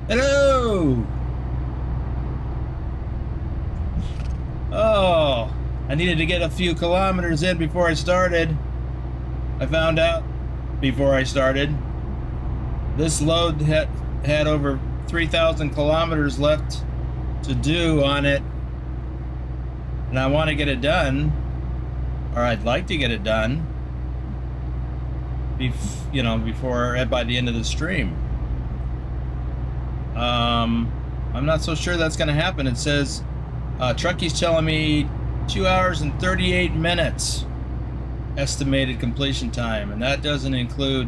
Hello! Oh, I needed to get a few kilometers in before I started. I found out before I started. This load had over 3,000 kilometers left to do on it. And I want to get it done, or I'd like to get it done, before by the end of the stream. I'm not so sure that's going to happen. It says Trucky's telling me 2 hours and 38 minutes estimated completion time, and that doesn't include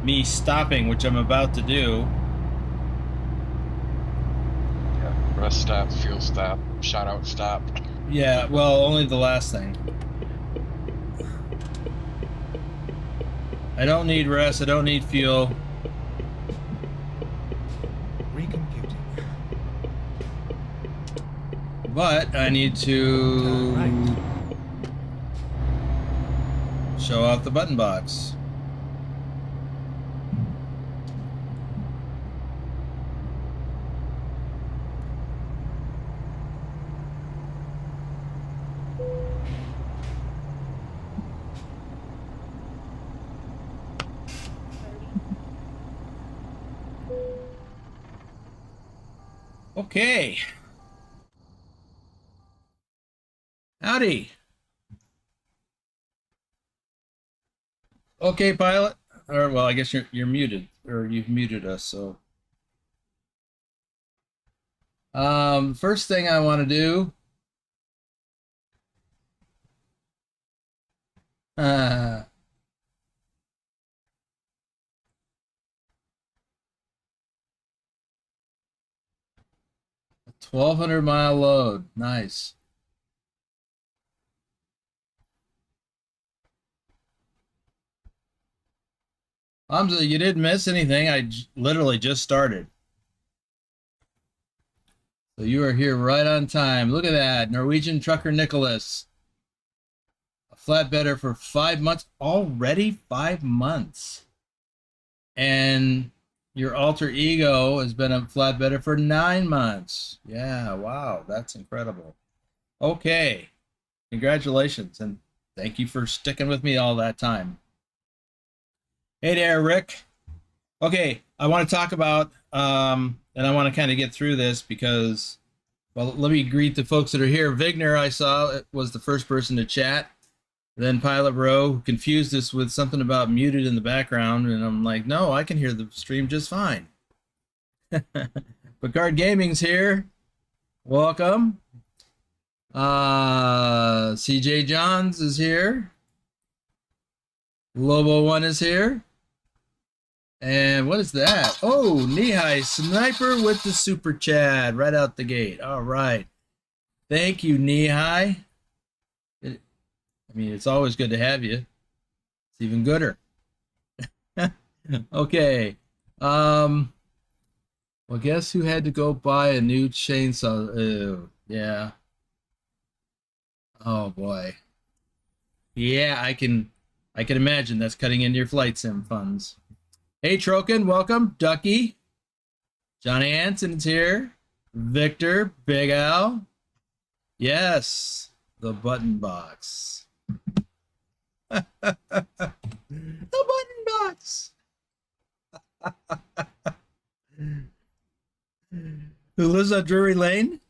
me stopping, which I'm about to do. Yeah, rest stop, fuel stop, shout out stop. Yeah, well, only the last thing. I don't need rest, I don't need fuel. Recomputing. But I need to show off the button box. Okay. Howdy. Okay, pilot. Or well, I guess you're muted, or you've muted us. So, first thing I want to do. 1,200-mile load. Nice. Hamza, you didn't miss anything. I literally just started. So you are here right on time. Look at that. Norwegian trucker Nicholas. A flatbedder for 5 months. Already 5 months. And your alter ego has been a flatbedder for 9 months. Yeah, wow, that's incredible. Okay, congratulations, and thank you for sticking with me all that time. Hey there, Rick. Okay, I want to talk about, and I want to kind of get through this because, well, let me greet the folks that are here. Vigner, I saw, was the first person to chat. Then Pilot Bro confused us with something about muted in the background, and I'm like, no, I can hear the stream just fine. Picard Gaming's here. Welcome. CJ Johns is here. Lobo One is here. And what is that? Oh, Knee-High Sniper with the super chat right out the gate. All right. Thank you, Knee-High. I mean, it's always good to have you. It's even gooder. Okay. Well, guess who had to go buy a new chainsaw? Ew, yeah. Oh boy. Yeah, I can imagine that's cutting into your flight sim funds. Hey, Troken, welcome. Ducky. Johnny Anson's here. Victor, Big Al. Yes, the button box. The button box. Who lives on Drury Lane?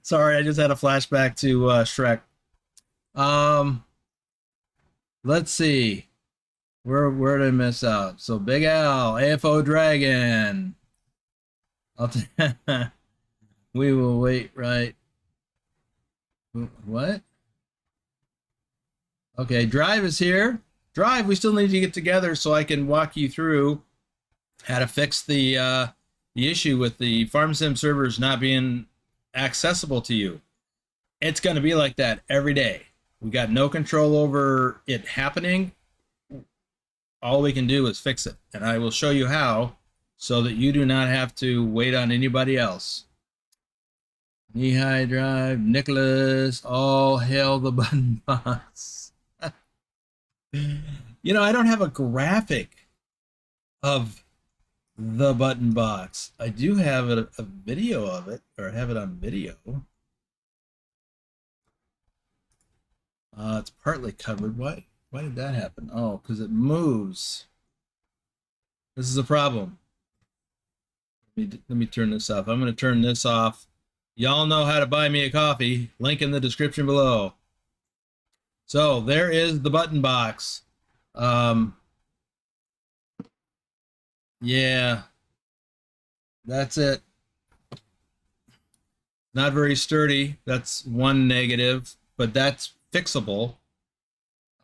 Sorry, I just had a flashback to Shrek. Let's see. Where did I miss out? So Big Al, AFO Dragon. We will wait, right? What? Okay, Drive is here. Drive, we still need to get together so I can walk you through how to fix the issue with the farm sim servers not being accessible to you. It's going to be like that every day. We got no control over it happening. All we can do is fix it, and I will show you how so that you do not have to wait on anybody else. Knee-High Drive, Nicholas, all hail the button box. You know, I don't have a graphic of the button box. I do have a video of it, or have it on video. It's partly covered. Why did that happen? Oh, because it moves. This is a problem. Let me turn this off. I'm going to turn this off. Y'all know how to buy me a coffee. Link in the description below. So there is the button box. Yeah, that's it. Not very sturdy. That's one negative, but that's fixable.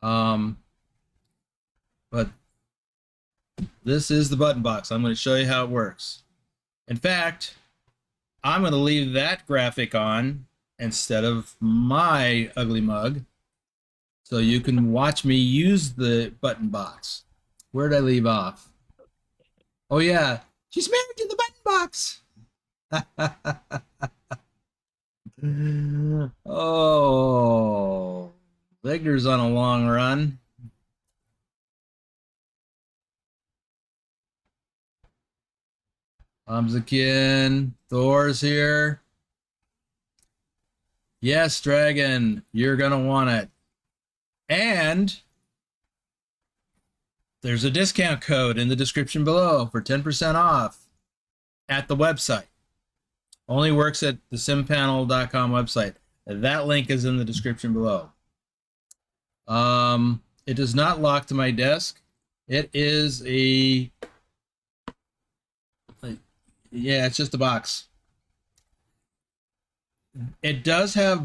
But this is the button box. I'm going to show you how it works. In fact, I'm going to leave that graphic on instead of my ugly mug, so you can watch me use the button box. Where did I leave off? Oh yeah, she's married to the button box. Oh, Vigner's on a long run. Hamzakin, Thor's here. Yes, Dragon, you're gonna want it. And there's a discount code in the description below for 10% off at the website. Only works at the simpanel.com website. That link is in the description below. It does not lock to my desk. It is yeah, it's just a box. It does have,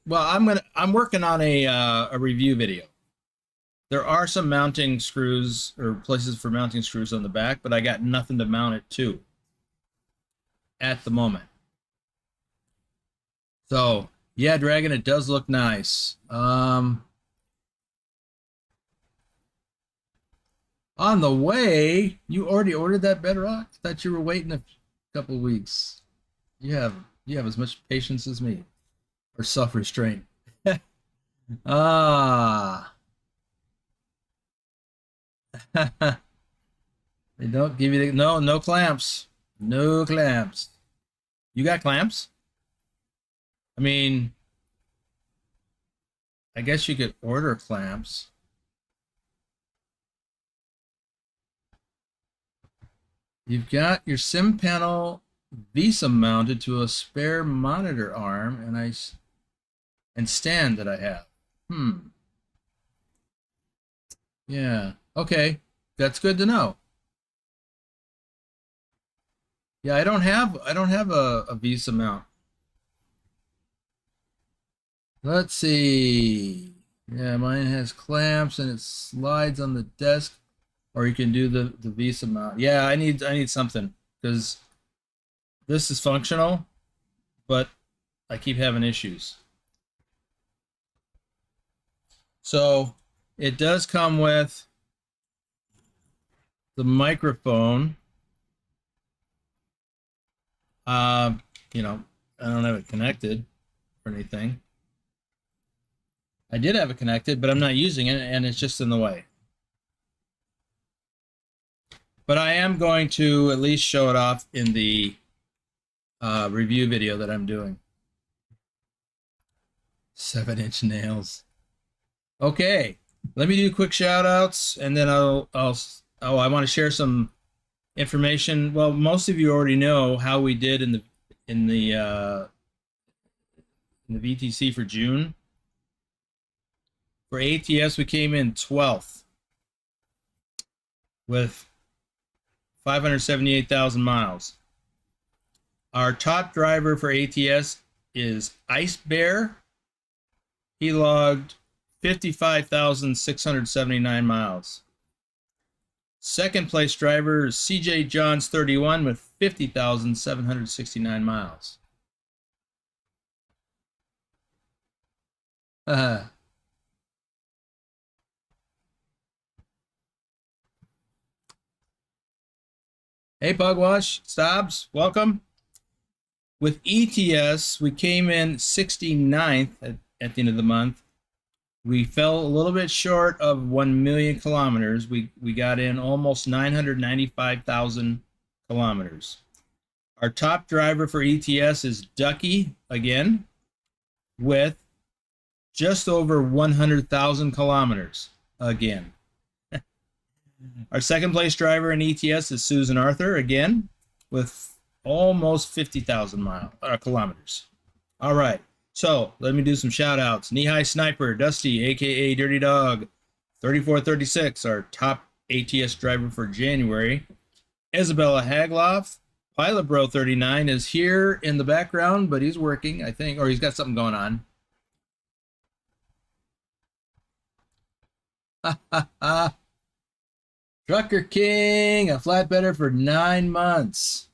well, I'm working on a review video. There are some mounting screws or places for mounting screws on the back, but I got nothing to mount it to at the moment. So yeah, Dragon, it does look nice. On the way, you already ordered that Bedrock? I thought you were waiting a couple of weeks. You have as much patience as me, or self-restraint. Ah. They don't give you the, no clamps. No clamps. You got clamps? I mean, I guess you could order clamps. You've got your sim panel VESA mounted to a spare monitor arm and stand that I have. Yeah. Okay. That's good to know. Yeah, I don't have a VESA mount. Let's see. Yeah, mine has clamps and it slides on the desk, or you can do the VESA mount. Yeah, I need something because this is functional, but I keep having issues. So it does come with the microphone. You know, I don't have it connected or anything. I did have it connected, but I'm not using it, and it's just in the way. But I am going to at least show it off in the review video that I'm doing. 7-inch nails. Okay, let me do quick shout outs, and then I want to share some information. Well, most of you already know how we did in the VTC for June. For ATS, we came in 12th with 578,000 miles. Our top driver for ATS is Ice Bear. He logged 55,679 miles. Second place driver is CJ Johns 31 with 50,769 miles. Hey, Pugwash, Stobbs, welcome. With ETS, we came in 69th at the end of the month. We fell a little bit short of 1 million kilometers. We got in almost 995,000 kilometers. Our top driver for ETS is Ducky again, with just over 100,000 kilometers again. Our second place driver in ETS is Susan Arthur again, with almost 50,000 kilometers. All right. So let me do some shout outs. Knee High Sniper, Dusty, aka Dirty Dog, 3436, our top ATS driver for January. Isabella Hagloff, Pilot Bro 39 is here in the background, but he's working, I think, or he's got something going on. Trucker King, a flatbedder for 9 months.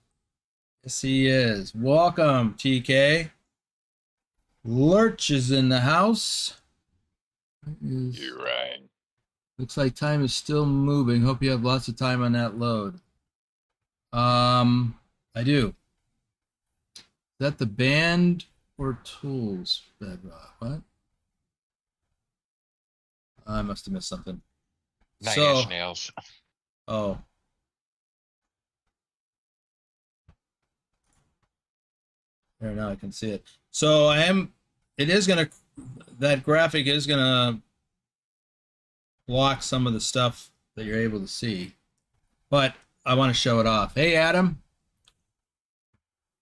Yes, he is. Welcome, TK. Lurch is in the house. You're right. Looks like time is still moving. Hope you have lots of time on that load. I do. Is that the band or tools? Bedrock. What? I must have missed something. 9-inch nails. Oh. There, now I can see it. So that graphic is gonna block some of the stuff that you're able to see, but I want to show it off. Hey, Adam.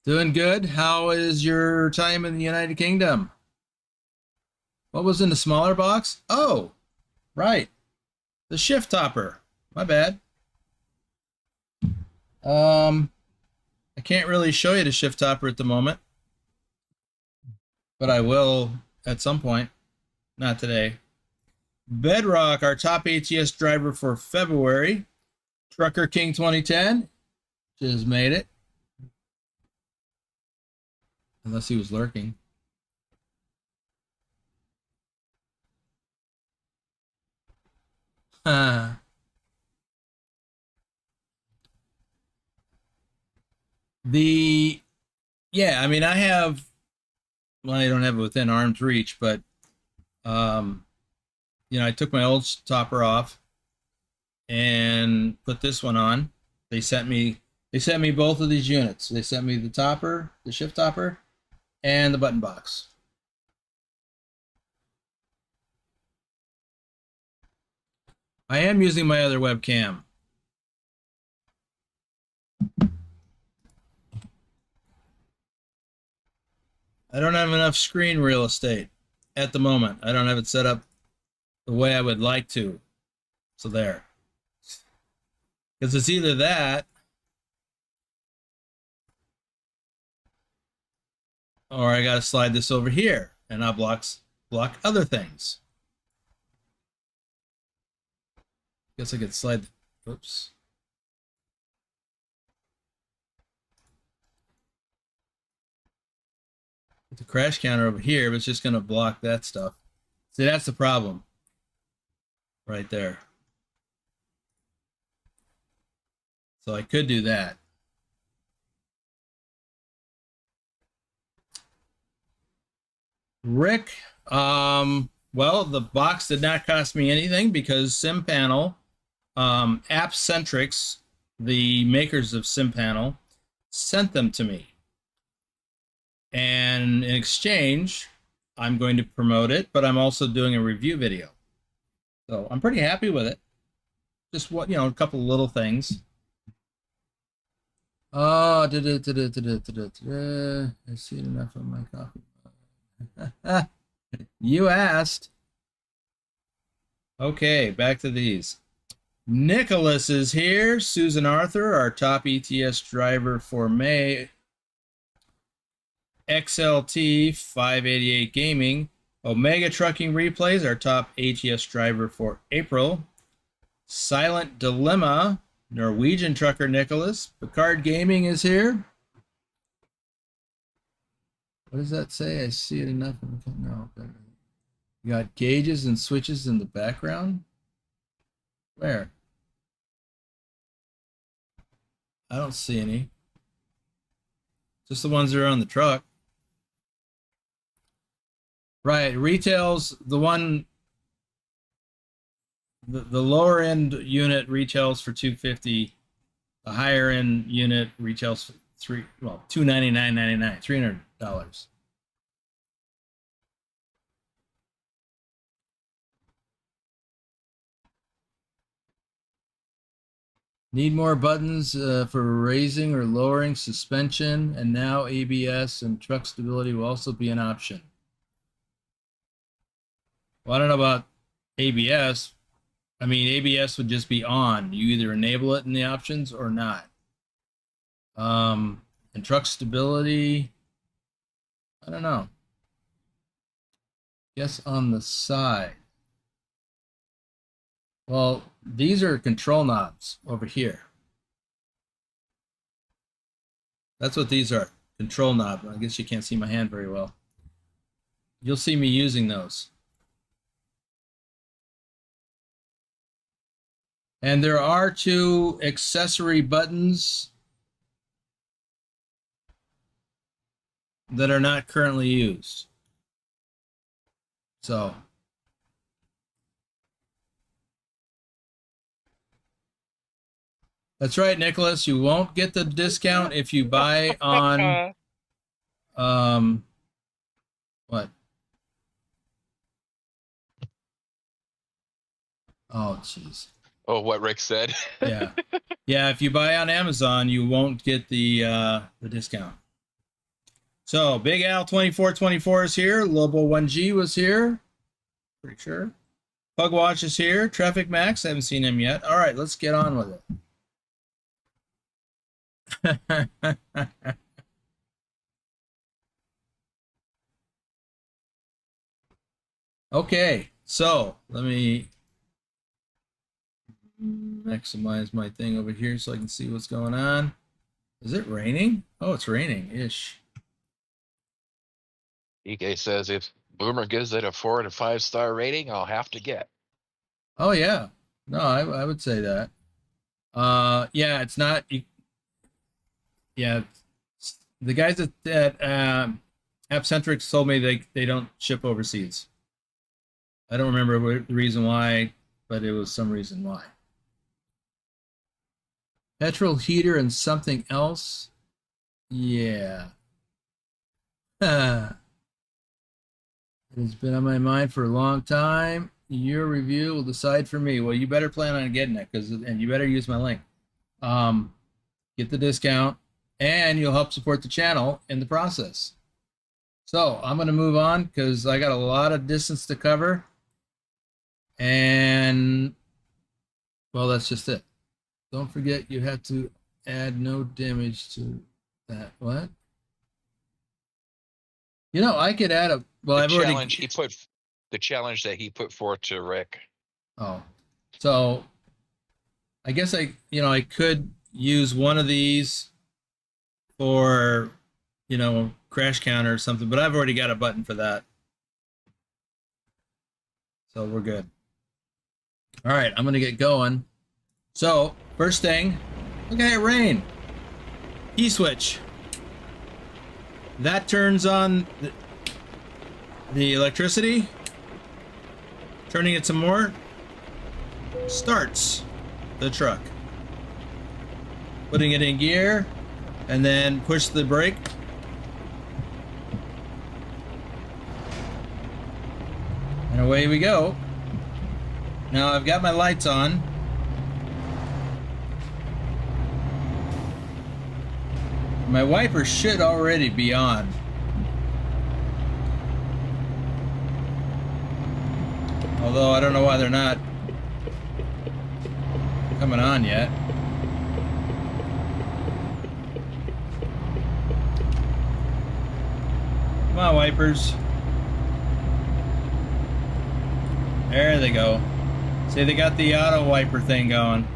Doing good. How is your time in the United Kingdom? What was in the smaller box? Oh, right. The shift topper. My bad. I can't really show you the shift topper at the moment, but I will at some point. Not today. Bedrock, our top ATS driver for February. Trucker King 2010 just made it. Unless he was lurking. Yeah, I mean, I don't have it within arm's reach, but, I took my old topper off and put this one on, They sent me both of these units. They sent me the topper, the shift topper, and the button box. I am using my other webcam. I don't have enough screen real estate at the moment. I don't have it set up the way I would like to. So there. Because it's either that or I got to slide this over here and I'll block other things. Guess I could slide. Oops. Put the crash counter over here, but it's just going to block that stuff. See, that's the problem right there. So I could do that. Rick, well, the box did not cost me anything because SimPanel, AppCentrix, the makers of SimPanel, sent them to me. And in exchange, I'm going to promote it, but I'm also doing a review video. So I'm pretty happy with it. Just what, a couple of little things. Oh, I see enough of my coffee. You asked. Okay, back to these. Nicholas is here. Susan Arthur, our top ETS driver for May. XLT 588 Gaming. Omega Trucking Replays, our top ATS driver for April. Silent Dilemma, Norwegian trucker Nicholas. Picard Gaming is here. What does that say? I see it enough. No. You got gauges and switches in the background. Where? I don't see any. Just the ones that are on the truck. Right, retails, the one, the lower end unit retails for $250. The higher end unit retails for $299.99, $300. Need more buttons for raising or lowering suspension, and now ABS and truck stability will also be an option. Well, I don't know about ABS. I mean, ABS would just be on. You either enable it in the options or not. And truck stability, I don't know. Guess on the side. Well, these are control knobs over here. That's what these are, control knob. I guess you can't see my hand very well. You'll see me using those. And there are 2 accessory buttons that are not currently used. So that's right, Nicholas. You won't get the discount if you buy on what? Oh, jeez. Oh, what Rick said. Yeah. Yeah, if you buy on Amazon, you won't get the discount. So Big Al 2424 is here. Lobo 1G was here. Pretty sure. Pugwatch is here. Traffic Max, I haven't seen him yet. All right, let's get on with it. Okay, so let me maximize my thing over here so I can see what's going on. Is it raining? Oh, it's raining-ish. EK says if Boomer gives it a 4 to 5 star rating, I'll have to get. Oh yeah, no, I would say that. Yeah, it's not. Yeah, the guys at AppCentrix told me they don't ship overseas. I don't remember the reason why, but it was some reason why. Petrol heater and something else. Yeah. It has been on my mind for a long time. Your review will decide for me. Well, you better plan on getting it, and you better use my link. Get the discount, and you'll help support the channel in the process. So I'm going to move on because I got a lot of distance to cover. And, well, that's just it. Don't forget you have to add no damage to that. What? You know, I could add a, well, I've already. The challenge that he put forth to Rick. Oh, so I guess I could use one of these for, crash counter or something, but I've already got a button for that. So we're good. All right, I'm going to get going. So first thing, look at it rain. Key switch. That turns on the electricity. Turning it some more. Starts the truck. Putting it in gear, and then push the brake. And away we go. Now I've got my lights on. My wipers should already be on. Although I don't know why they're not coming on yet. Come on, wipers. There they go. See, they got the auto wiper thing going.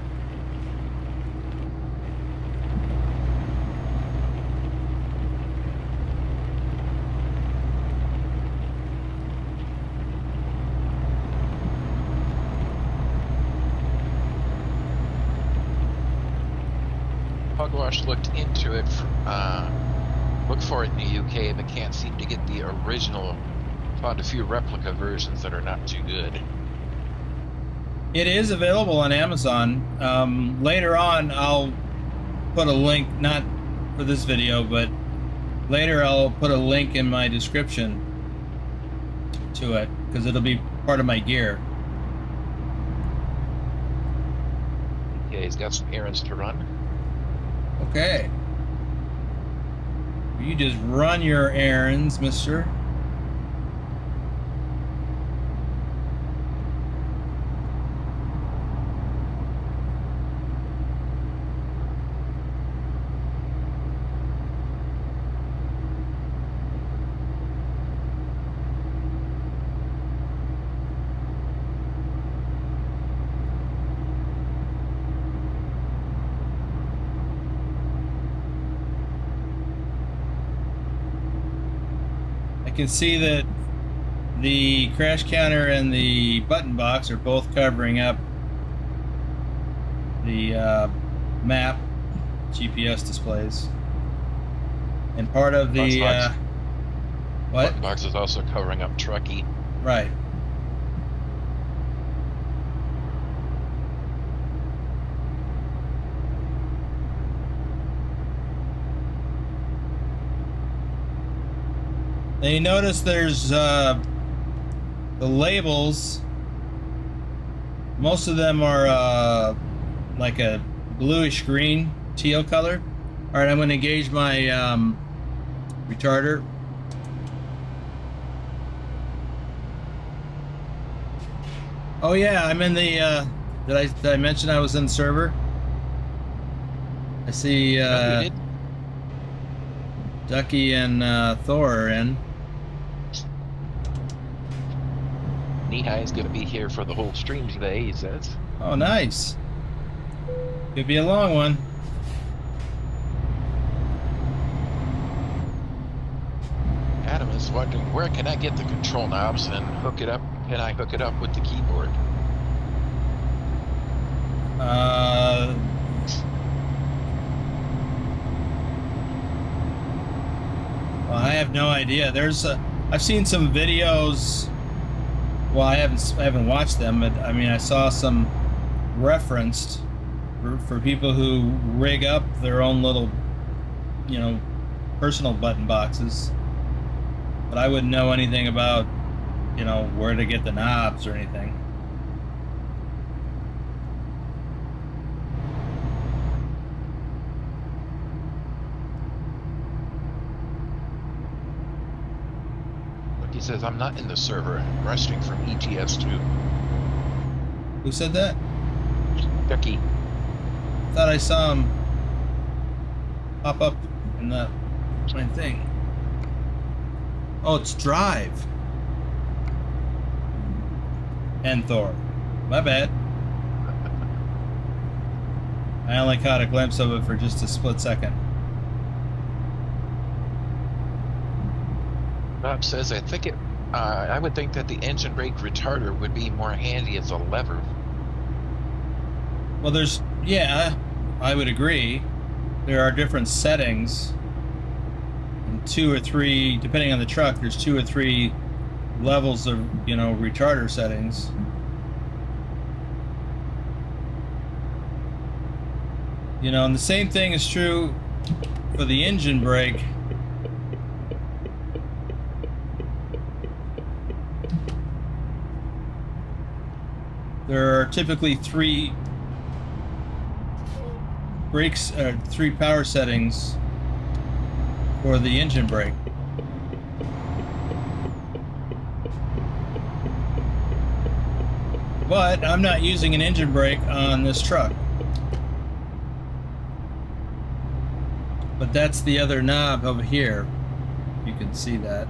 Pugwash looked into it, looked for it in the UK, but can't seem to get the original. Found a few replica versions that are not too good. It is available on Amazon. Later on, I'll put a link, not for this video, but later I'll put a link in my description to it, because it'll be part of my gear. Yeah, he's got some errands to run. Okay. You just run your errands, mister. You can see that the crash counter and the button box are both covering up the map GPS displays, and part of the what? Button box is also covering up Trucky. Right. Now you notice there's the labels. Most of them are like a bluish green, teal color. All right, I'm going to engage my retarder. Oh yeah, I'm in the. Did I mention I was in the server? I see Ducky and Thor are in. Nehai is going to be here for the whole stream today, he says. Oh, nice. Could be a long one. Adam is wondering, where can I get the control knobs and hook it up? Can I hook it up with the keyboard? Well, I have no idea. I've seen some videos. Well, I haven't watched them, but I mean, I saw some referenced for people who rig up their own little, you know, personal button boxes. But I wouldn't know anything about, you know, where to get the knobs or anything. He says, I'm not in the server. I'm resting from ETS2. Who said that? Trucky. Thought I saw him pop up in that my thing. Oh, it's Drive. And Thor. My bad. I only caught a glimpse of it for just a split second. Bob says, I think I would think that the engine brake retarder would be more handy as a lever. Well, yeah, I would agree. There are different settings. And 2 or 3, depending on the truck, there's 2 or 3 levels of, you know, retarder settings. You know, and the same thing is true for the engine brake. There are typically 3 brakes, 3 power settings for the engine brake. But I'm not using an engine brake on this truck. But that's the other knob over here. You can see that.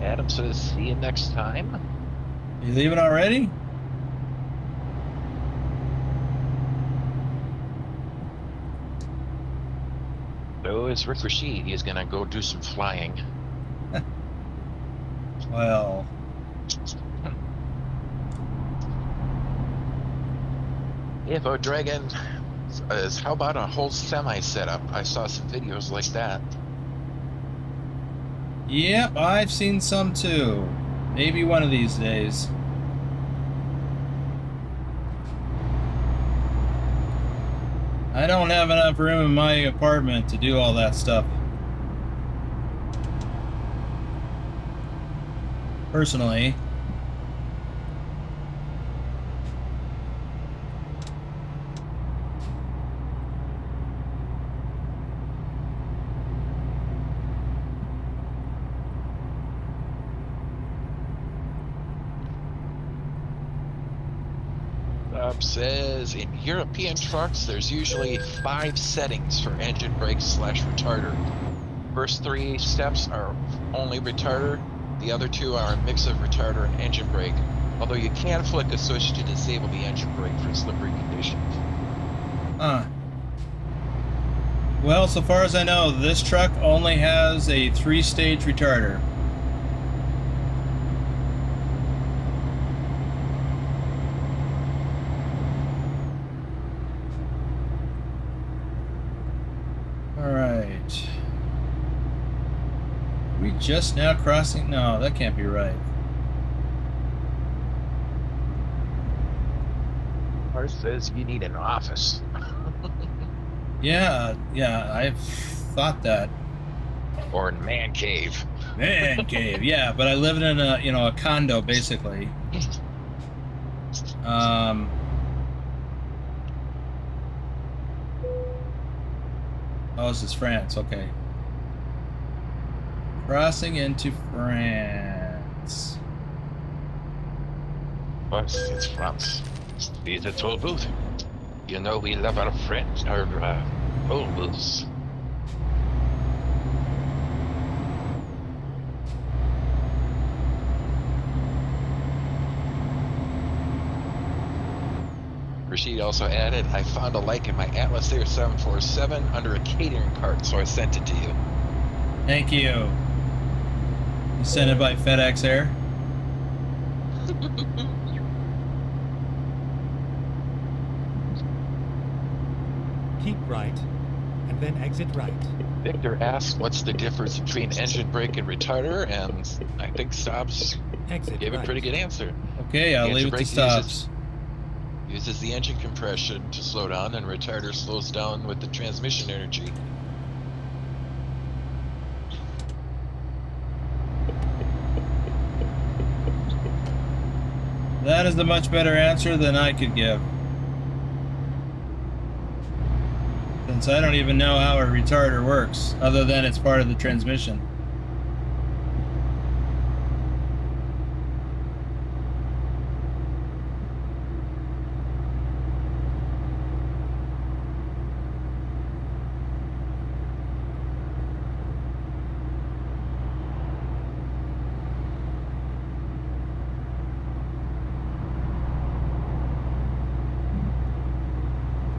Adam says, see you next time. You leaving already? So it's Rick Rashid. He's going to go do some flying. Well, Yeah, but Dragon, how about a whole semi setup? I saw some videos like that. yep, I've seen some too. Maybe one of these days. I don't have enough room in my apartment to do all that stuff. Personally. Bob says, in European trucks, there's usually 5 settings for engine brake / retarder. First 3 steps are only retarder. The other 2 are a mix of retarder and engine brake. Although you can flick a switch to disable the engine brake for slippery conditions. Well, so far as I know, this truck only has a 3-stage retarder. Alright. We just now crossing? No, that can't be right. Ours says you need an office. Yeah, I've thought that. Or a man cave. Man cave, yeah, but I live in a, you know, a condo basically. Oh, this is France, okay. Crossing into France. But it's France. It's a toll booth. You know we love our friends, our toll booths. Rashid also added, I found a like in my Atlas Air 747 under a catering cart, so I sent it to you. Thank you. You sent it by FedEx Air? keep right, and then exit right. Victor asked, what's the difference between engine brake and retarder? And I think Stobbs Exit gave a right. pretty good answer. Okay, I'll The leave engine it to brake stops. uses the engine compression to slow down, and retarder slows down with the transmission energy. That is a much better answer than I could give. Since I don't even know how a retarder works, other than it's part of the transmission.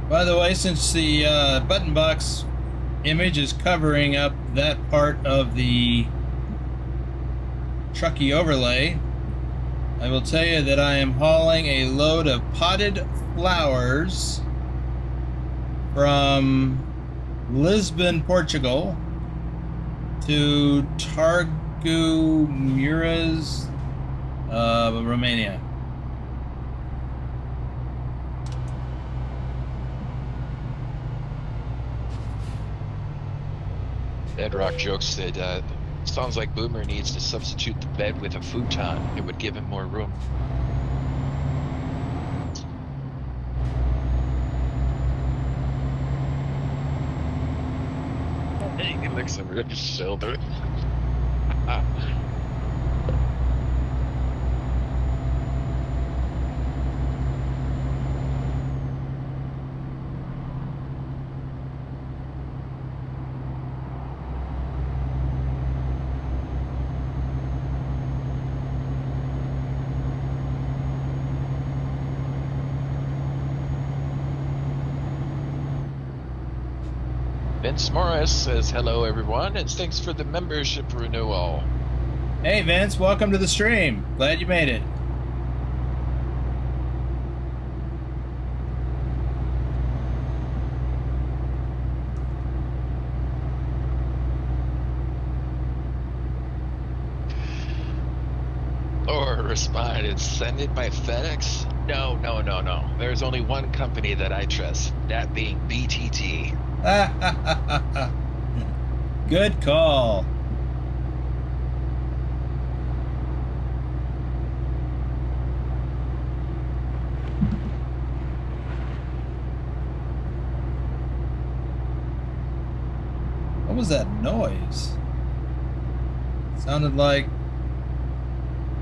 By the way, since the button box image is covering up that part of the Trucky overlay, I will tell you that I am hauling a load of potted flowers from Lisbon, Portugal to Targu Romania. Bedrock jokes said, sounds like Boomer needs to substitute the bed with a futon. It would give him more room. He looks over his shoulder. Vince Morris says hello everyone, and thanks for the membership renewal. Hey Vince, welcome to the stream. Glad you made it. Or responded, send it by FedEx? No. There's only one company that I trust, that being BTT. Good call. What was that noise? Sounded like,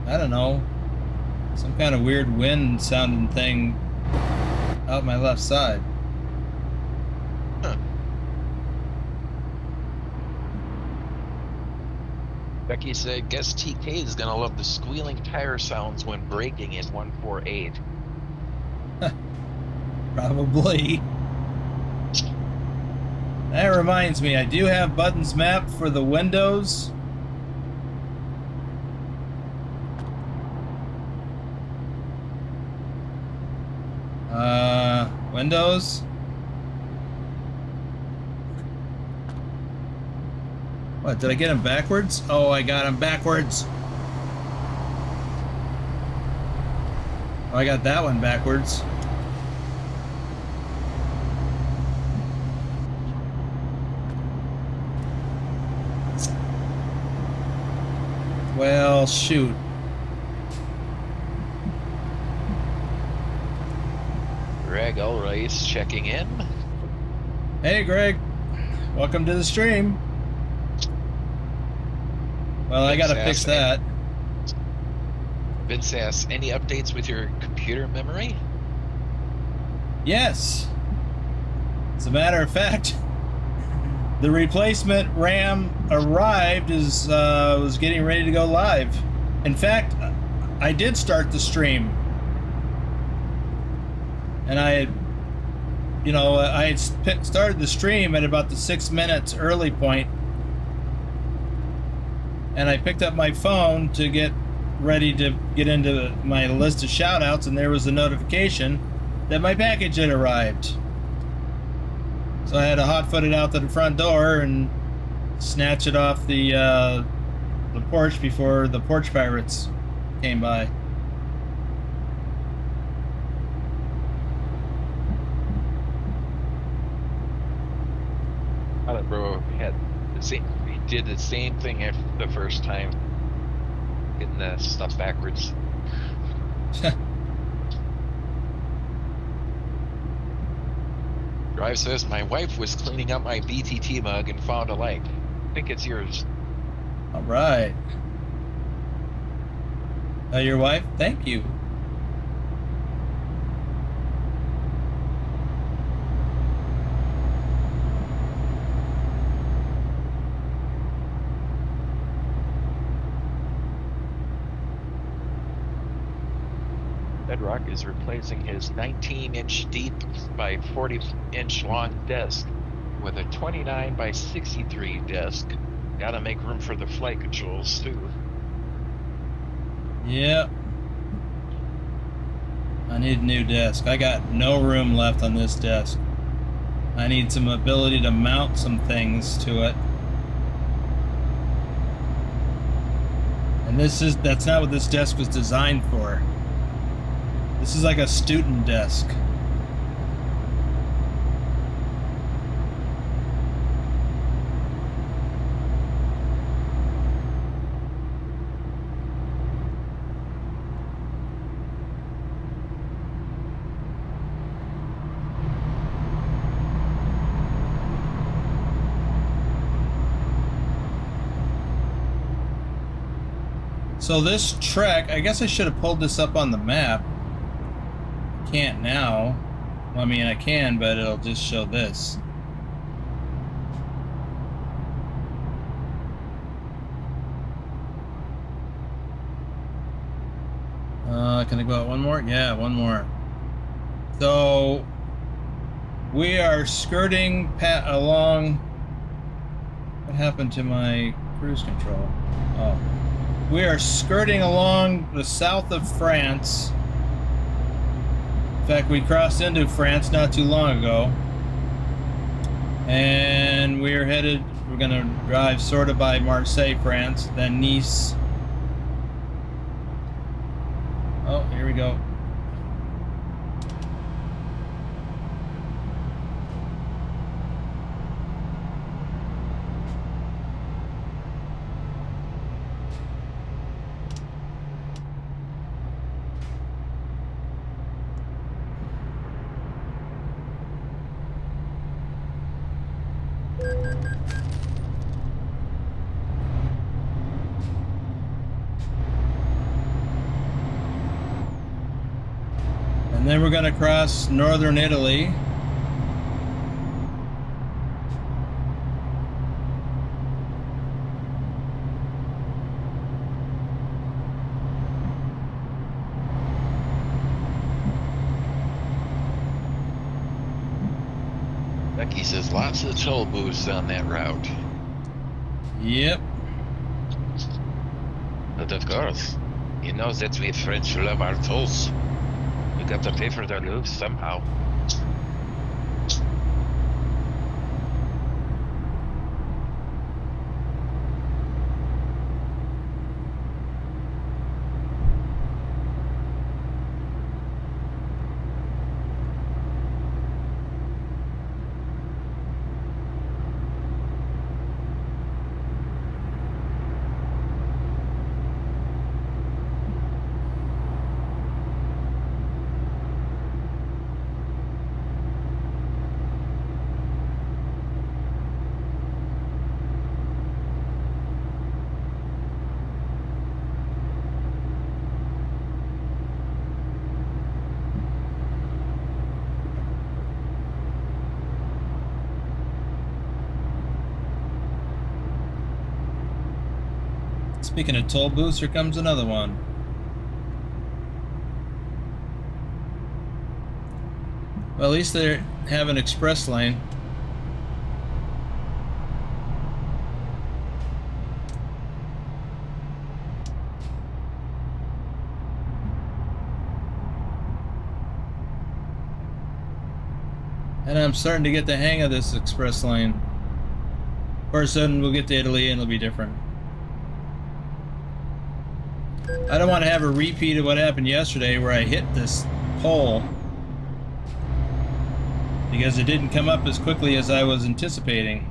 I don't know, some kind of weird wind sounding thing out my left side. Becky said, guess TK is gonna love the squealing tire sounds when braking in 148. Probably. That reminds me, I do have buttons mapped for the windows. Windows. What, did I get them backwards? Oh, I got them backwards. Oh, I got that one backwards. Well, shoot. Greg Ulrice checking in. Hey, Greg. Welcome to the stream. Well, I gotta fix that. Vince asks, any updates with your computer memory? Yes. As a matter of fact, the replacement RAM arrived as was getting ready to go live. In fact, I did start the stream. And I had, I had started the stream at about the 6 minutes early point. And I picked up my phone to get ready to get into my list of shout-outs, and there was a notification that my package had arrived. So I had to hot foot it out to the front door and snatch it off the porch before the porch pirates came by. Bro he did the same thing after the first time, getting the stuff backwards. Drive says, my wife was cleaning up my BTT mug and found a light. I think it's yours. All right. Your wife? Thank you. Bedrock is replacing his 19-inch deep by 40-inch long desk with a 29 by 63 desk. Gotta make room for the flight controls too. Yep. I need a new desk. I got no room left on this desk. I need some ability to mount some things to it. And that's not what this desk was designed for. This is like a student desk. So this trek, I guess I should have pulled this up on the map. Can't now. Well, I mean, I can, but it'll just show this. Can I go out one more? Yeah, one more. So we are skirting along. What happened to my cruise control? Oh. We are skirting along the south of France. In fact, we crossed into France not too long ago. And we're going to drive sort of by Marseille, France, then Nice. Oh, here we go. And then we're going to cross northern Italy. Becky says lots of toll booths on that route. Yep. But of course, you know that we French love our tolls. We got to pay for their loops somehow. Speaking of toll booths, here comes another one. Well, at least they have an express lane. And I'm starting to get the hang of this express lane. Of course, then we'll get to Italy and it'll be different. I don't want to have a repeat of what happened yesterday where I hit this pole because it didn't come up as quickly as I was anticipating.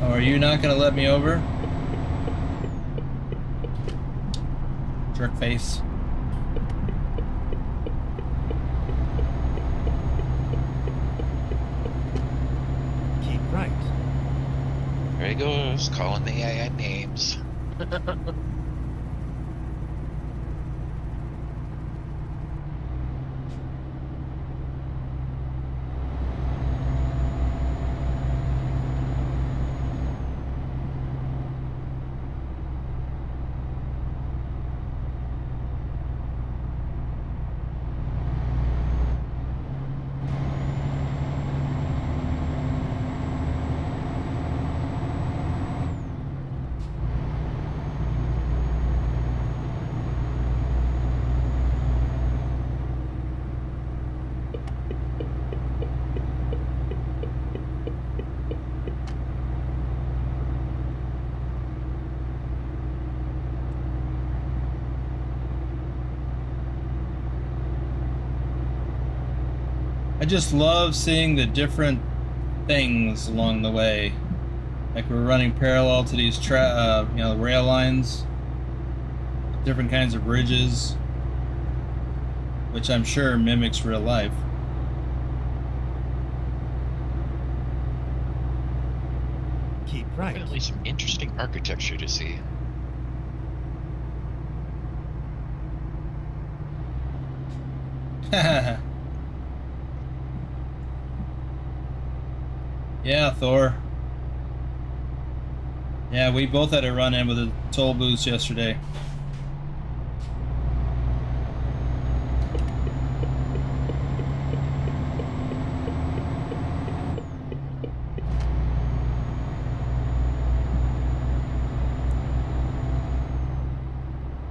Oh, are you not going to let me over? Jerk face. Keep right. There he goes, calling the AI names. I just love seeing the different things along the way. Like we're running parallel to these rail lines, different kinds of bridges, which I'm sure mimics real life. Keep right. Definitely some interesting architecture to see. Yeah, Thor. Yeah, we both had a run-in with a toll booth yesterday.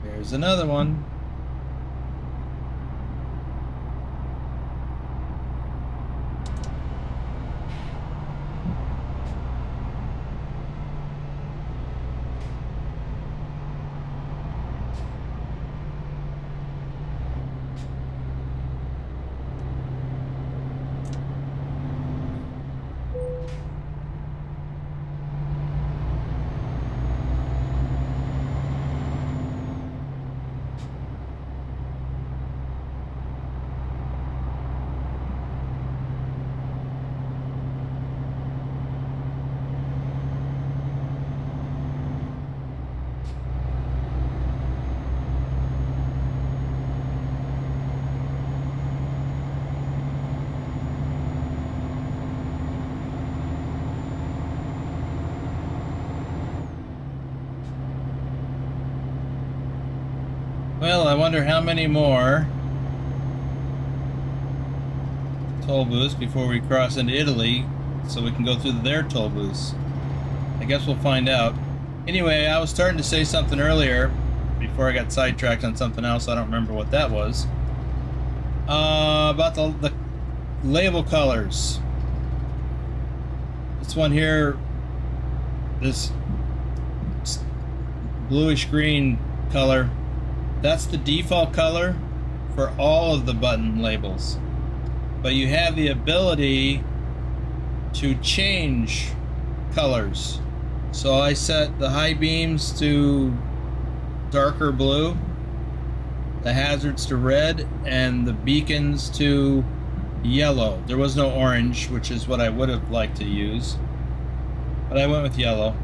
There's another one. Well, I wonder how many more toll booths before we cross into Italy so we can go through their toll booths. I guess we'll find out. Anyway, I was starting to say something earlier before I got sidetracked on something else. I don't remember what that was. About the label colors. This one here, this bluish green color, that's the default color for all of the button labels. But you have the ability to change colors. So I set the high beams to darker blue, the hazards to red, and the beacons to yellow. There was no orange, which is what I would have liked to use, but I went with yellow.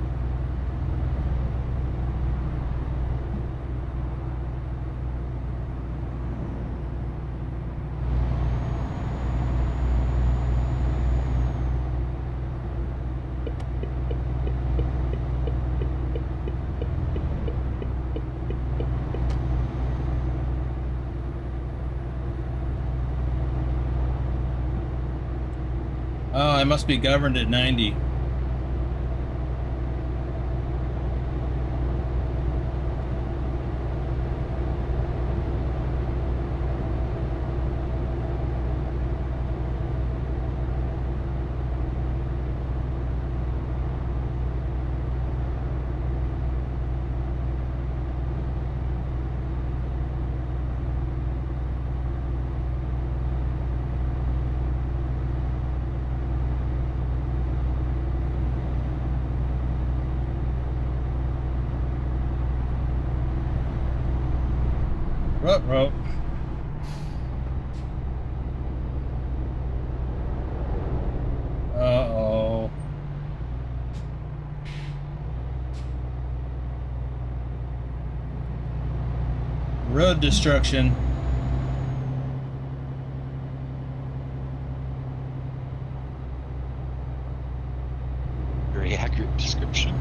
Oh, I must be governed at 90. Ruh-roh. Uh-oh. Road destruction. Very accurate description.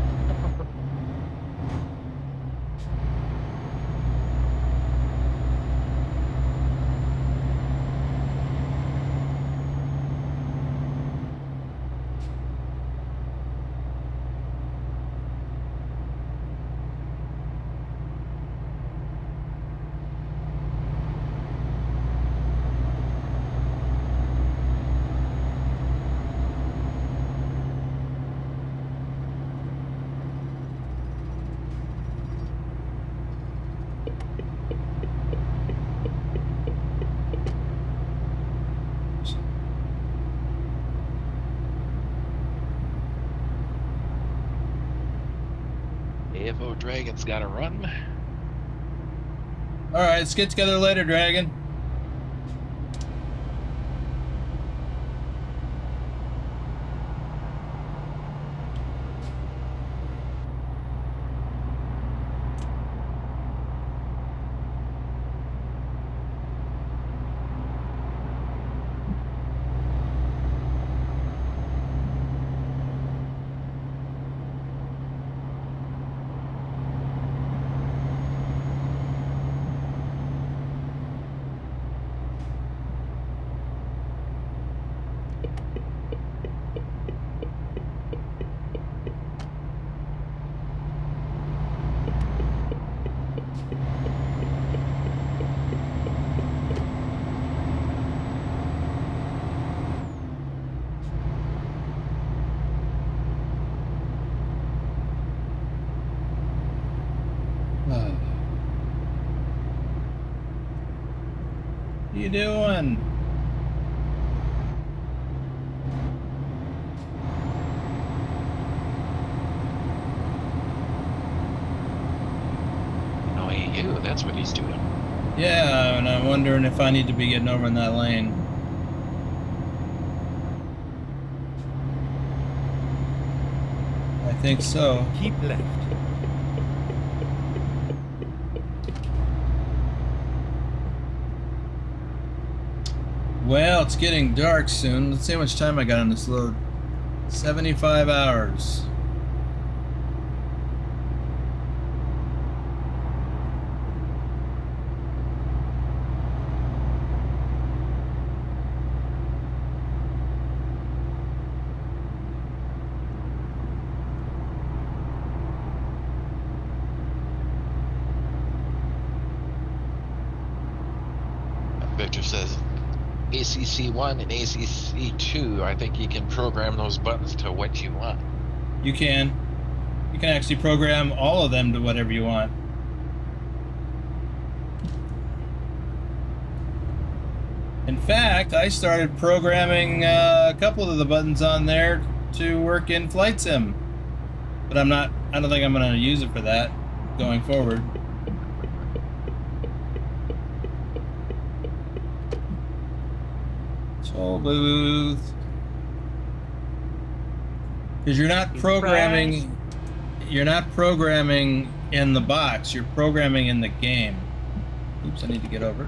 AFO Dragon's gotta run. All right, let's get together later, Dragon. What you doing? Knowing you, that's what he's doing. Yeah, and I'm wondering if I need to be getting over in that lane. I think so. Keep left. Well, it's getting dark soon. Let's see how much time I got on this load. 75 hours. Victor says ACC1 and ACC2, I think you can program those buttons to what you want. You can. You can actually program all of them to whatever you want. In fact, I started programming a couple of the buttons on there to work in Flight Sim. But I don't think I'm going to use it for that going forward. Toll booth. Because you're not programming in the box, you're programming in the game. Oops, I need to get over.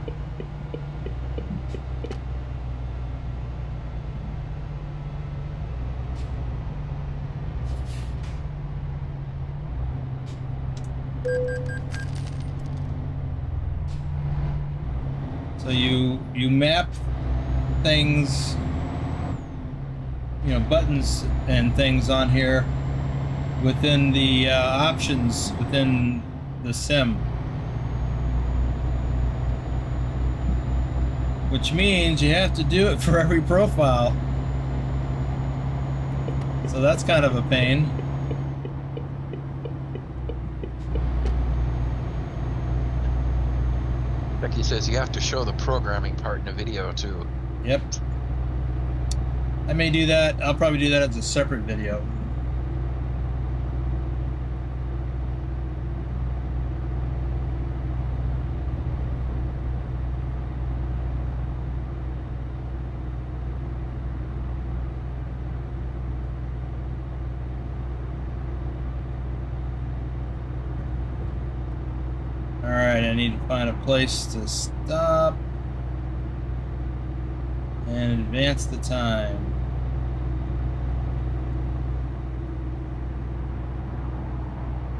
So you map things, buttons and things on here within the options within the sim, which means you have to do it for every profile. So that's kind of a pain. Becky says you have to show the programming part in the video too. Yep. I may do that. I'll probably do that as a separate video. Alright, I need to find a place to stop and advance the time.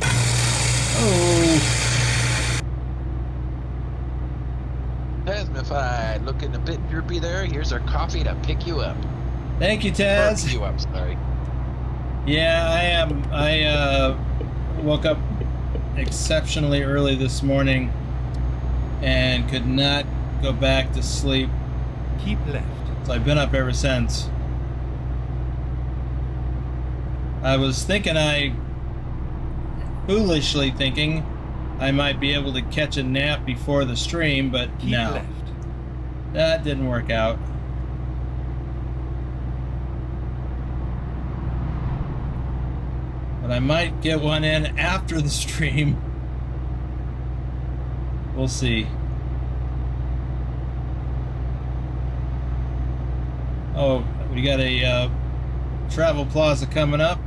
Oh! Tasmified, looking a bit droopy there. Here's our coffee to pick you up. Thank you, Or Taz. pick you up, sorry. Yeah, I am. I woke up exceptionally early this morning and could not go back to sleep. Keep left. So I've been up ever since. I was foolishly thinking I might be able to catch a nap before the stream, but Keep no, left. that didn't work out. But I might get one in after the stream. We'll see. Oh, we got a travel plaza coming up.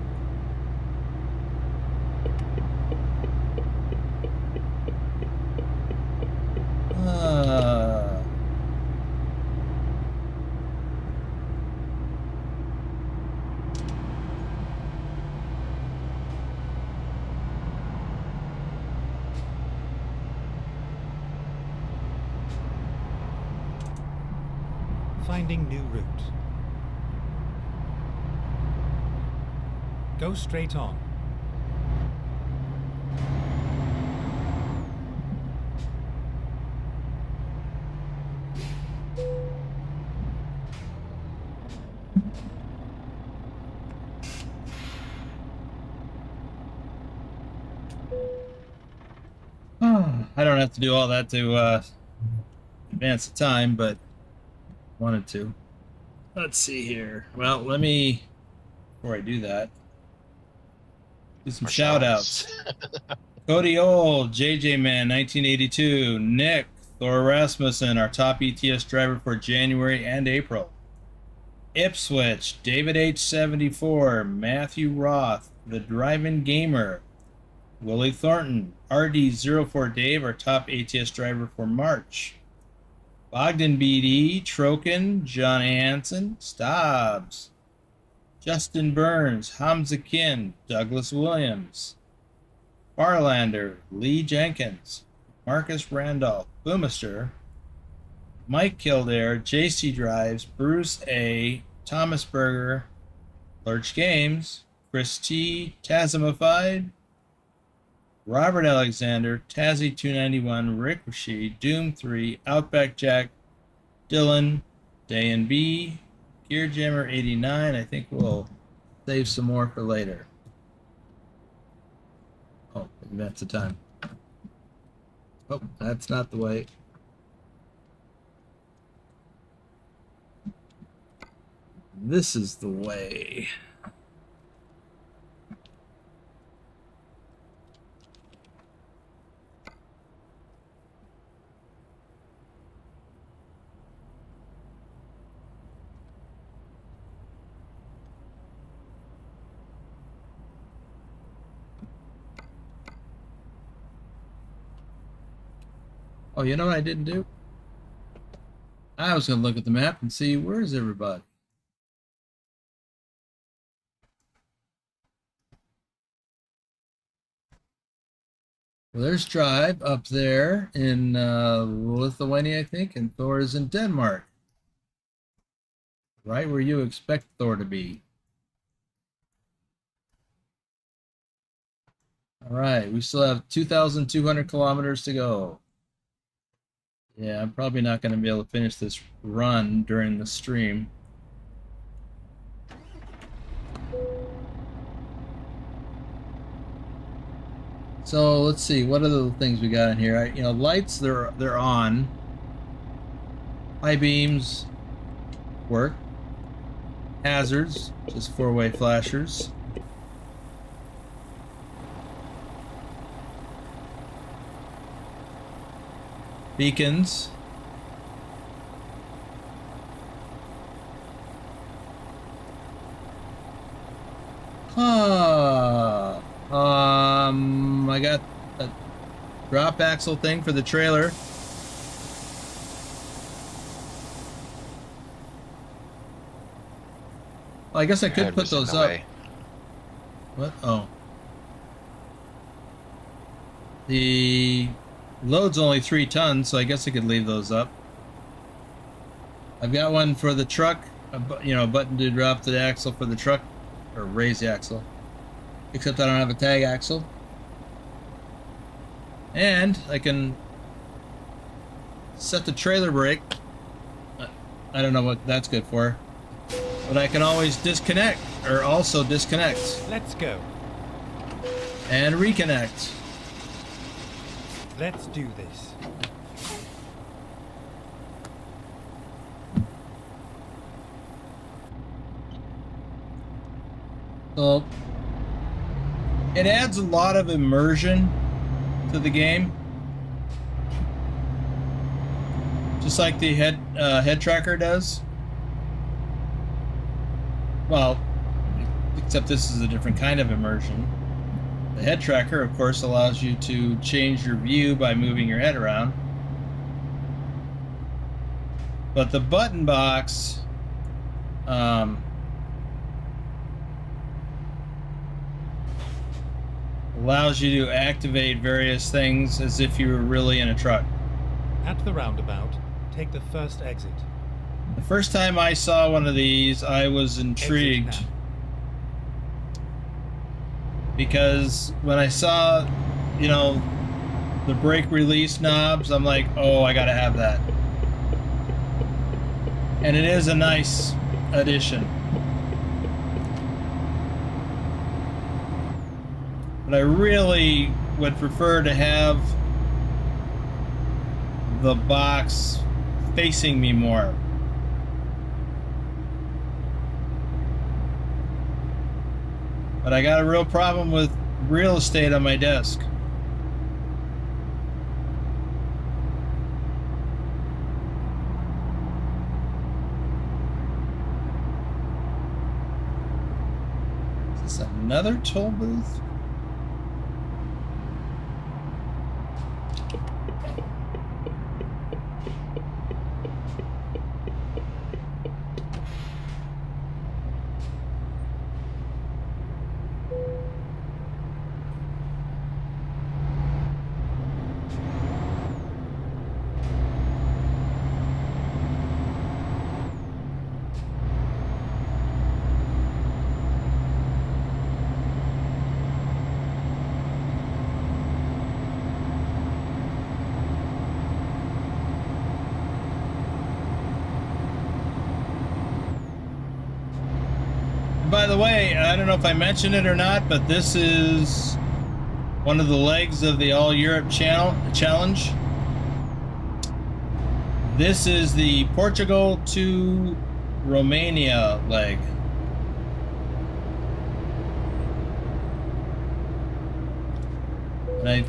Finding new route. Go straight on. I don't have to do all that to advance the time, but wanted to. Let's see here. Well, let me, before I do that, do some shout outs. Cody Old, JJ Man 1982, Nick, Thor Rasmussen, our top ETS driver for January and April. Ipswich, David H74, Matthew Roth, The Driving Gamer, Willie Thornton, RD04 Dave, our top ATS driver for March. Bogdan BD, Troken, John Hansen, Stobbs, Justin Burns, Hamza Kin, Douglas Williams, Farlander, Lee Jenkins, Marcus Randolph, Boomister, Mike Kildare, JC Drives, Bruce A, Thomas Berger, Lurch Games, Chris T, Tazimified, Robert Alexander, Tazzy291, Rick Rashid, Doom 3, Outback Jack, Dylan, Day and B, Gear Jammer 89. I think we'll save some more for later. Oh, maybe that's the time. Oh, that's not the way. This is the way. Oh, you know what I didn't do? I was going to look at the map and see where's everybody. Well, there's Tribe up there in Lithuania, I think, and Thor is in Denmark. Right where you expect Thor to be. All right, we still have 2,200 kilometers to go. Yeah, I'm probably not going to be able to finish this run during the stream. So let's see, what are the things we got in here? You know, lights, they're on. High beams work. Hazards, just four-way flashers. Beacons. I got drop axle thing for the trailer. Well, I guess I could Head put was in those the up. way. What? Oh. The load's only 3 tons, so I guess I could leave those up. I've got one for the truck, you know, a button to drop the axle for the truck, or raise the axle. Except I don't have a tag axle. And I can set the trailer brake. I don't know what that's good for. But I can always disconnect, or also disconnect. Let's go. And reconnect. Let's do this. So it adds a lot of immersion to the game, just like the head tracker does. Well, except this is a different kind of immersion. The head tracker, of course, allows you to change your view by moving your head around. But the button box allows you to activate various things as if you were really in a truck. At the roundabout, take the first exit. The first time I saw one of these, I was intrigued. Exit now. Because when I saw, you know, the brake release knobs, I'm like, oh, I gotta have that. And it is a nice addition. But I really would prefer to have the box facing me more. But I got a real problem with real estate on my desk. Is this another toll booth? By the way, I don't know if I mentioned it or not, but this is one of the legs of the All Europe Challenge. This is the Portugal to Romania leg. And I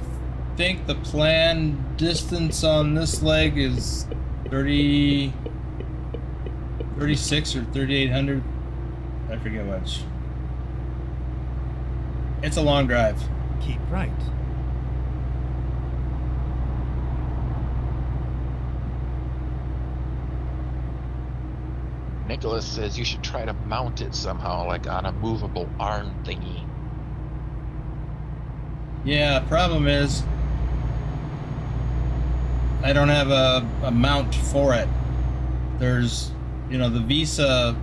think the planned distance on this leg is 36 or 3,800. I forget which. It's a long drive. Keep right. Nicholas says you should try to mount it somehow, like on a movable arm thingy. Yeah, problem is I don't have a mount for it. There's, you know, the VESA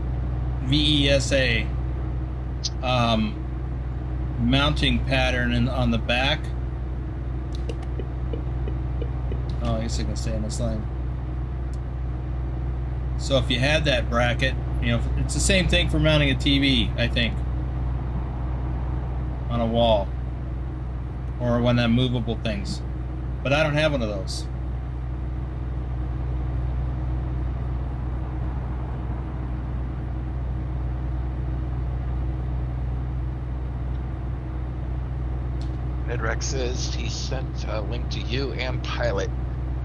mounting pattern on the back. Oh, I guess I can stay on this line. So if you had that bracket, you know, it's the same thing for mounting a TV, I think, on a wall, or one of them movable things. But I don't have one of those. Edrex says he sent a link to you and Pilot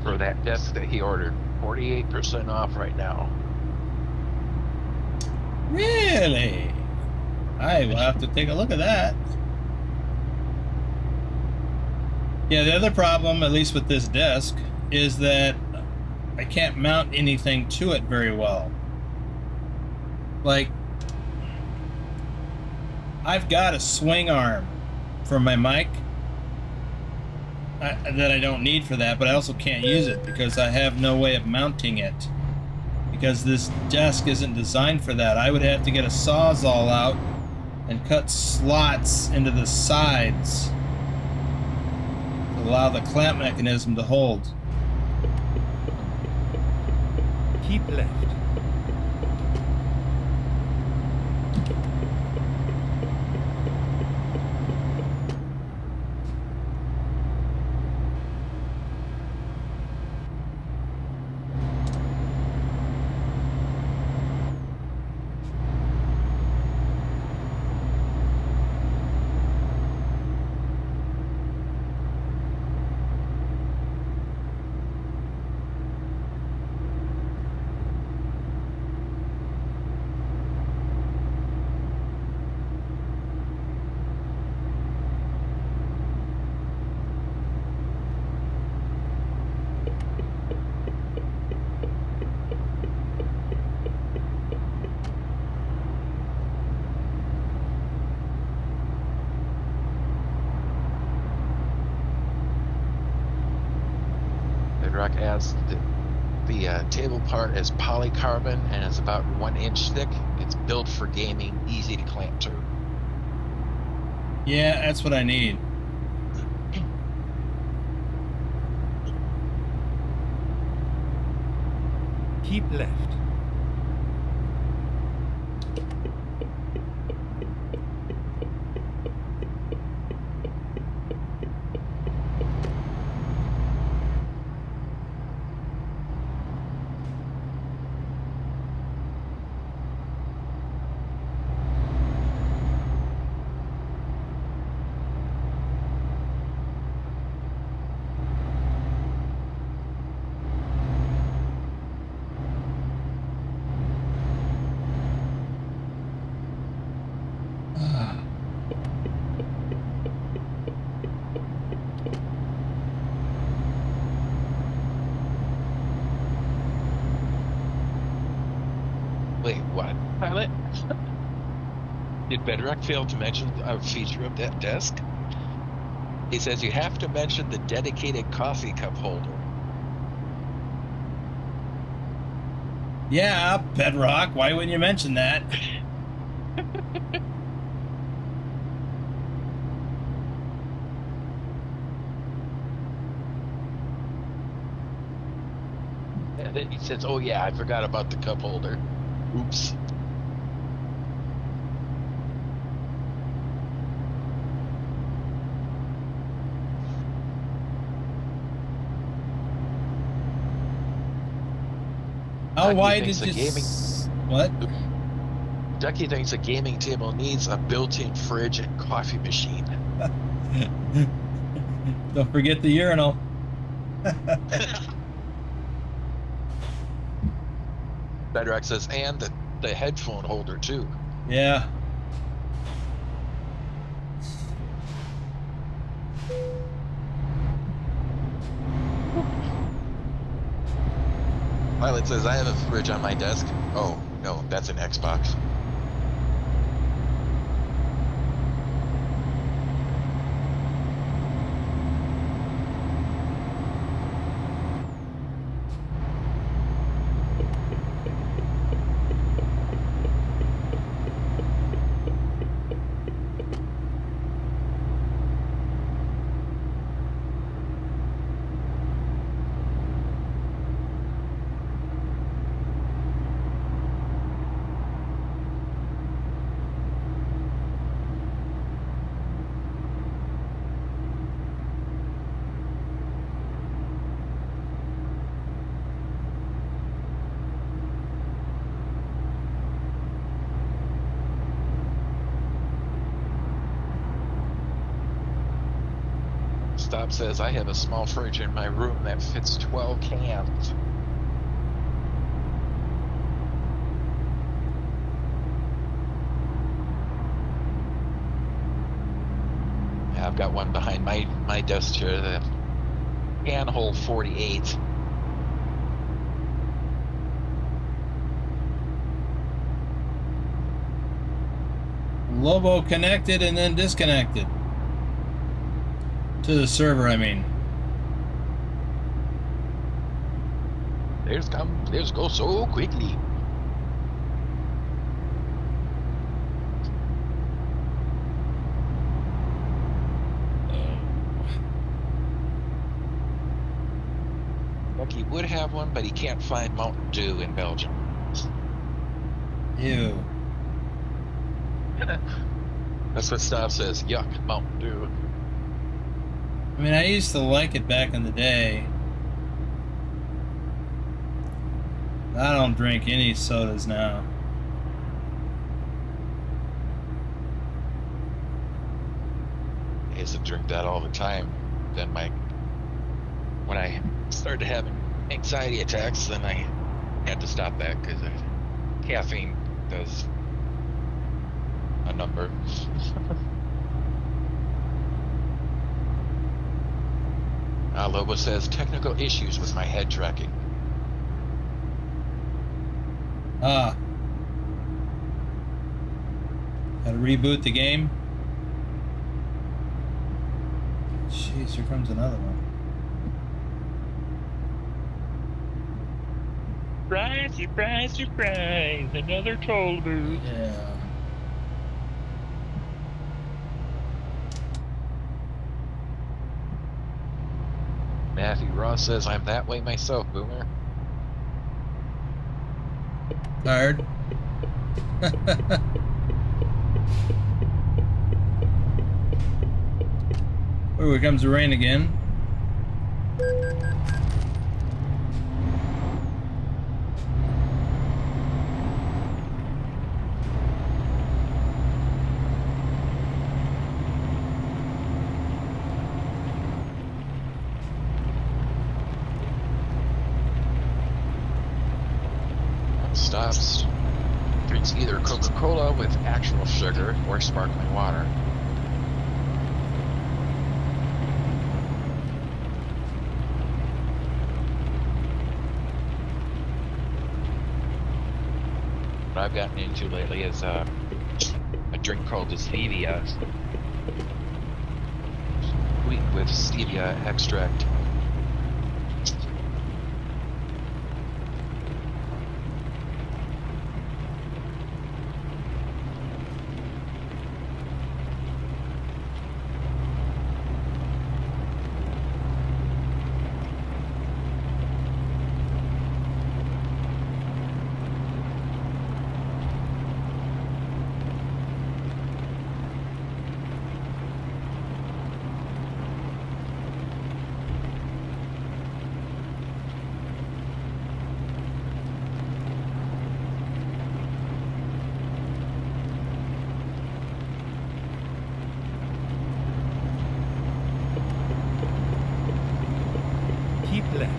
for that desk that he ordered. 48% off right now. Really? I will have to take a look at that. Yeah, the other problem, at least with this desk, is that I can't mount anything to it very well. Like, I've got a swing arm for my mic that I don't need for that, but I also can't use it because I have no way of mounting it. Because this desk isn't designed for that. I would have to get a Sawzall out and cut slots into the sides to allow the clamp mechanism to hold. Keep left. Bedrock adds the table part is polycarbon and is about 1 inch thick. It's built for gaming, easy to clamp to. Yeah, that's what I need. Keep left. Wait, what, pilot? Did Bedrock fail to mention a feature of that desk? He says you have to mention the dedicated coffee cup holder. Yeah, Bedrock, why wouldn't you mention that? And then he says, oh yeah, I forgot about the cup holder. Oops. How Ducky wide thinks did a you... gaming- What? Ducky thinks a gaming table needs a built-in fridge and coffee machine. Don't forget the urinal. Bedrock says, and the headphone holder too. Yeah. Pilot says, I have a fridge on my desk. Oh, no, that's an Xbox. Stop says, I have a small fridge in my room that fits 12 cans. I've got one behind my desk chair that can hold 48. Lobo connected and then disconnected. To the server, I mean. There's go so quickly. Trucky would have one, but he can't find Mountain Dew in Belgium. Ew. That's what Stav says. Yuck, Mountain Dew. I mean, I used to like it back in the day. I don't drink any sodas now. I used to drink that all the time. Then when I started having anxiety attacks, then I had to stop that because caffeine does a number. Lobo says technical issues with my head tracking. Ah. Gotta reboot the game. Jeez, here comes another one. Surprise, surprise, surprise, another toll booth. Yeah. Matthew Ross says, I'm that way myself, Boomer. Tired. Oh, here comes the rain again. Stops. Drinks either Coca-Cola with actual sugar or sparkling water. What I've gotten into lately is a drink called Stevia, sweetened with stevia extract. Keep left.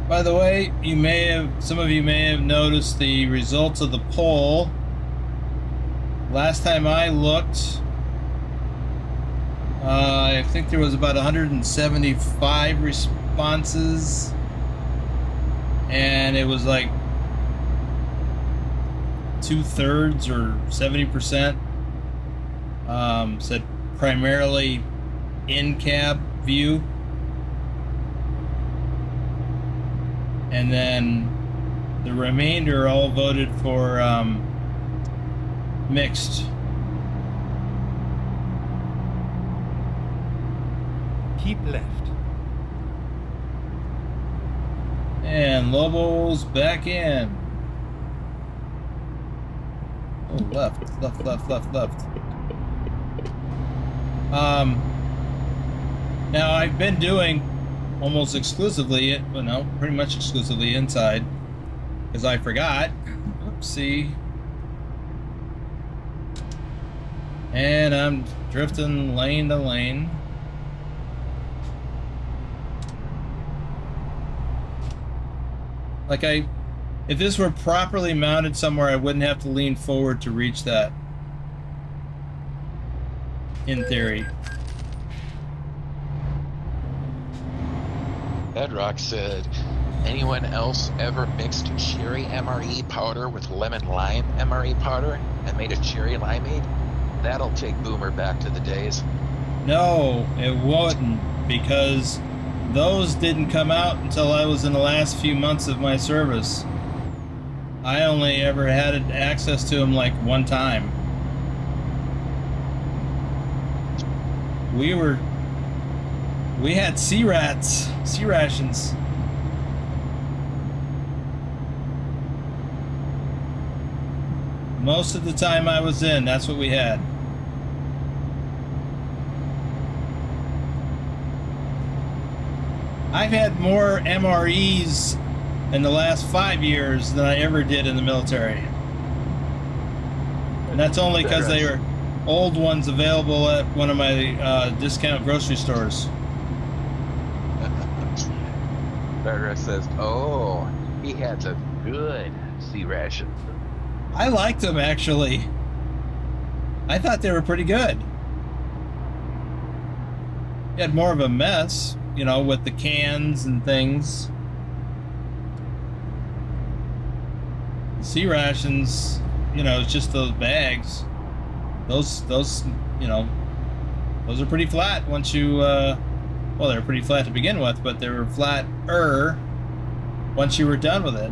By the way, some of you may have noticed the results of the poll. Last time I looked, I think there was about 175 responses, and it was like 2/3 or 70% said primarily in-cab view. And then the remainder all voted for mixed. Keep left. And Lobo's back in. Oh, left, left, left, left, left. Now I've been doing almost exclusively, well, no, pretty much exclusively inside, because I forgot. Oopsie. And I'm drifting lane to lane. Like if this were properly mounted somewhere, I wouldn't have to lean forward to reach that. In theory. Bedrock said, anyone else ever mixed cherry MRE powder with lemon lime MRE powder and made a cherry limeade? That'll take Boomer back to the days. No, it wouldn't, because those didn't come out until I was in the last few months of my service. I only ever had access to them like one time. We had sea rations. Most of the time I was in, that's what we had. I've had more MREs in the last 5 years than I ever did in the military. And that's only because they were old ones available at one of my discount grocery stores. Bedrock says, oh, he had a good sea ration. I liked them, actually. I thought they were pretty good. You had more of a mess, you know, with the cans and things. Sea rations, you know, it's just those bags. Those, you know, those are pretty flat once you, well, they're pretty flat to begin with, but they were flatter once you were done with it.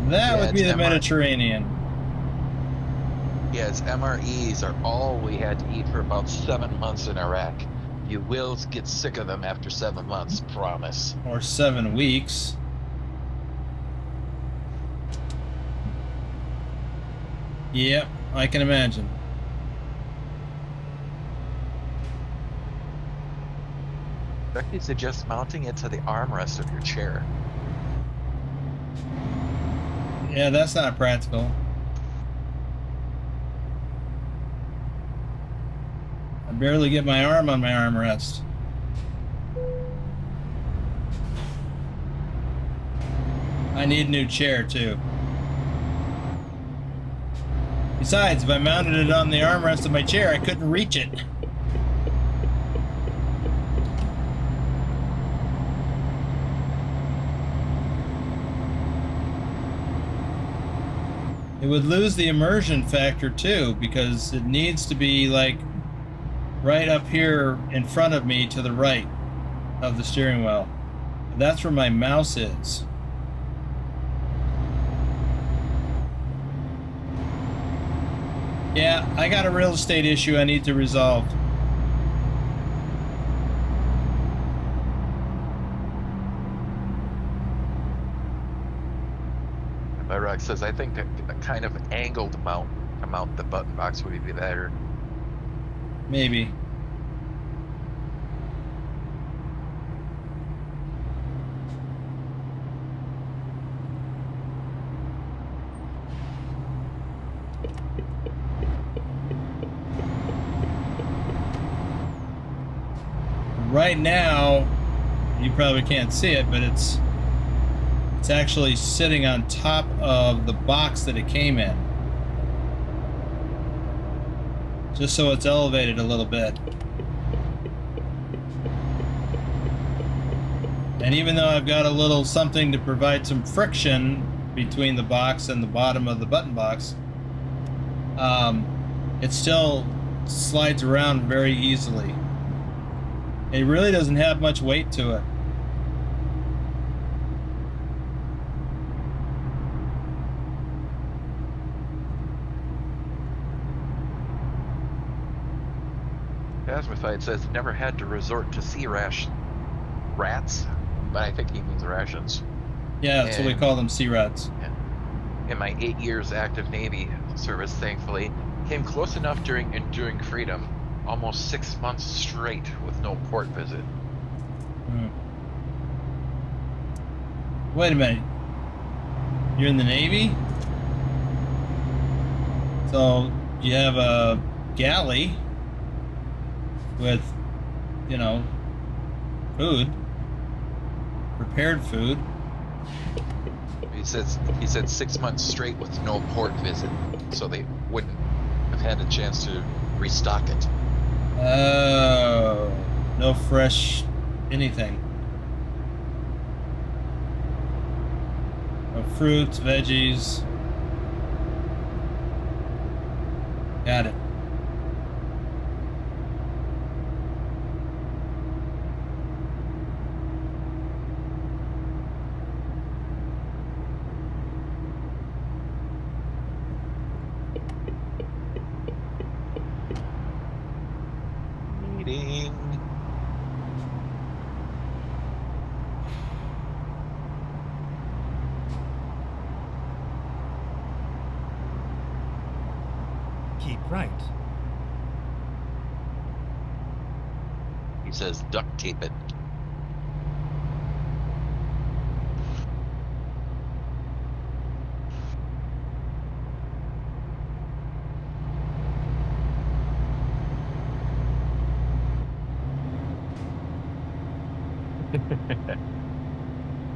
That would be the Mediterranean. Yes, MREs are all we had to eat for about 7 months in Iraq. You will get sick of them after 7 months, promise. Or 7 weeks. Yep, I can imagine. Trucky suggests mounting it to the armrest of your chair. Yeah, that's not practical. I barely get my arm on my armrest. I need a new chair, too. Besides, if I mounted it on the armrest of my chair, I couldn't reach it. It would lose the immersion factor too, because it needs to be like right up here in front of me to the right of the steering wheel. That's where my mouse is. Yeah, I got a real estate issue I need to resolve. Bedrock says, I think a kind of angled mount to mount the button box would be better. Maybe. Right now, you probably can't see it, but it's actually sitting on top of the box that it came in. Just so it's elevated a little bit. And even though I've got a little something to provide some friction between the box and the bottom of the button box, it's still slides around very easily. It really doesn't have much weight to it. Asmatite says never had to resort to sea rats, but I think he means rations. Yeah, that's what we call them, sea rats. In my 8 years active Navy service, thankfully, came close enough during Enduring Freedom, almost 6 months straight with no port visit. Wait a minute. You're in the Navy? So you have a galley with, you know, food, prepared food. He said 6 months straight with no port visit, so they wouldn't have had a chance to restock it. Oh, no fresh anything. No fruits, veggies. Got it. Meeting. Keep right. He says duct tape it.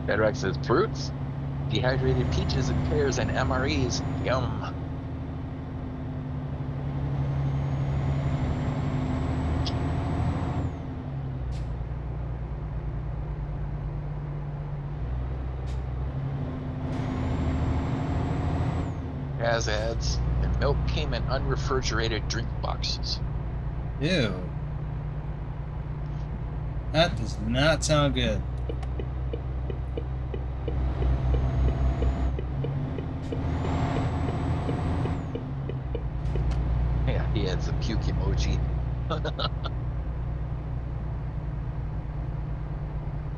Bedrock says fruits, dehydrated peaches and pears and MREs. Yum. As adds, and milk came in unrefrigerated drink boxes. Ew. That does not sound good. Yeah, he adds a puke emoji.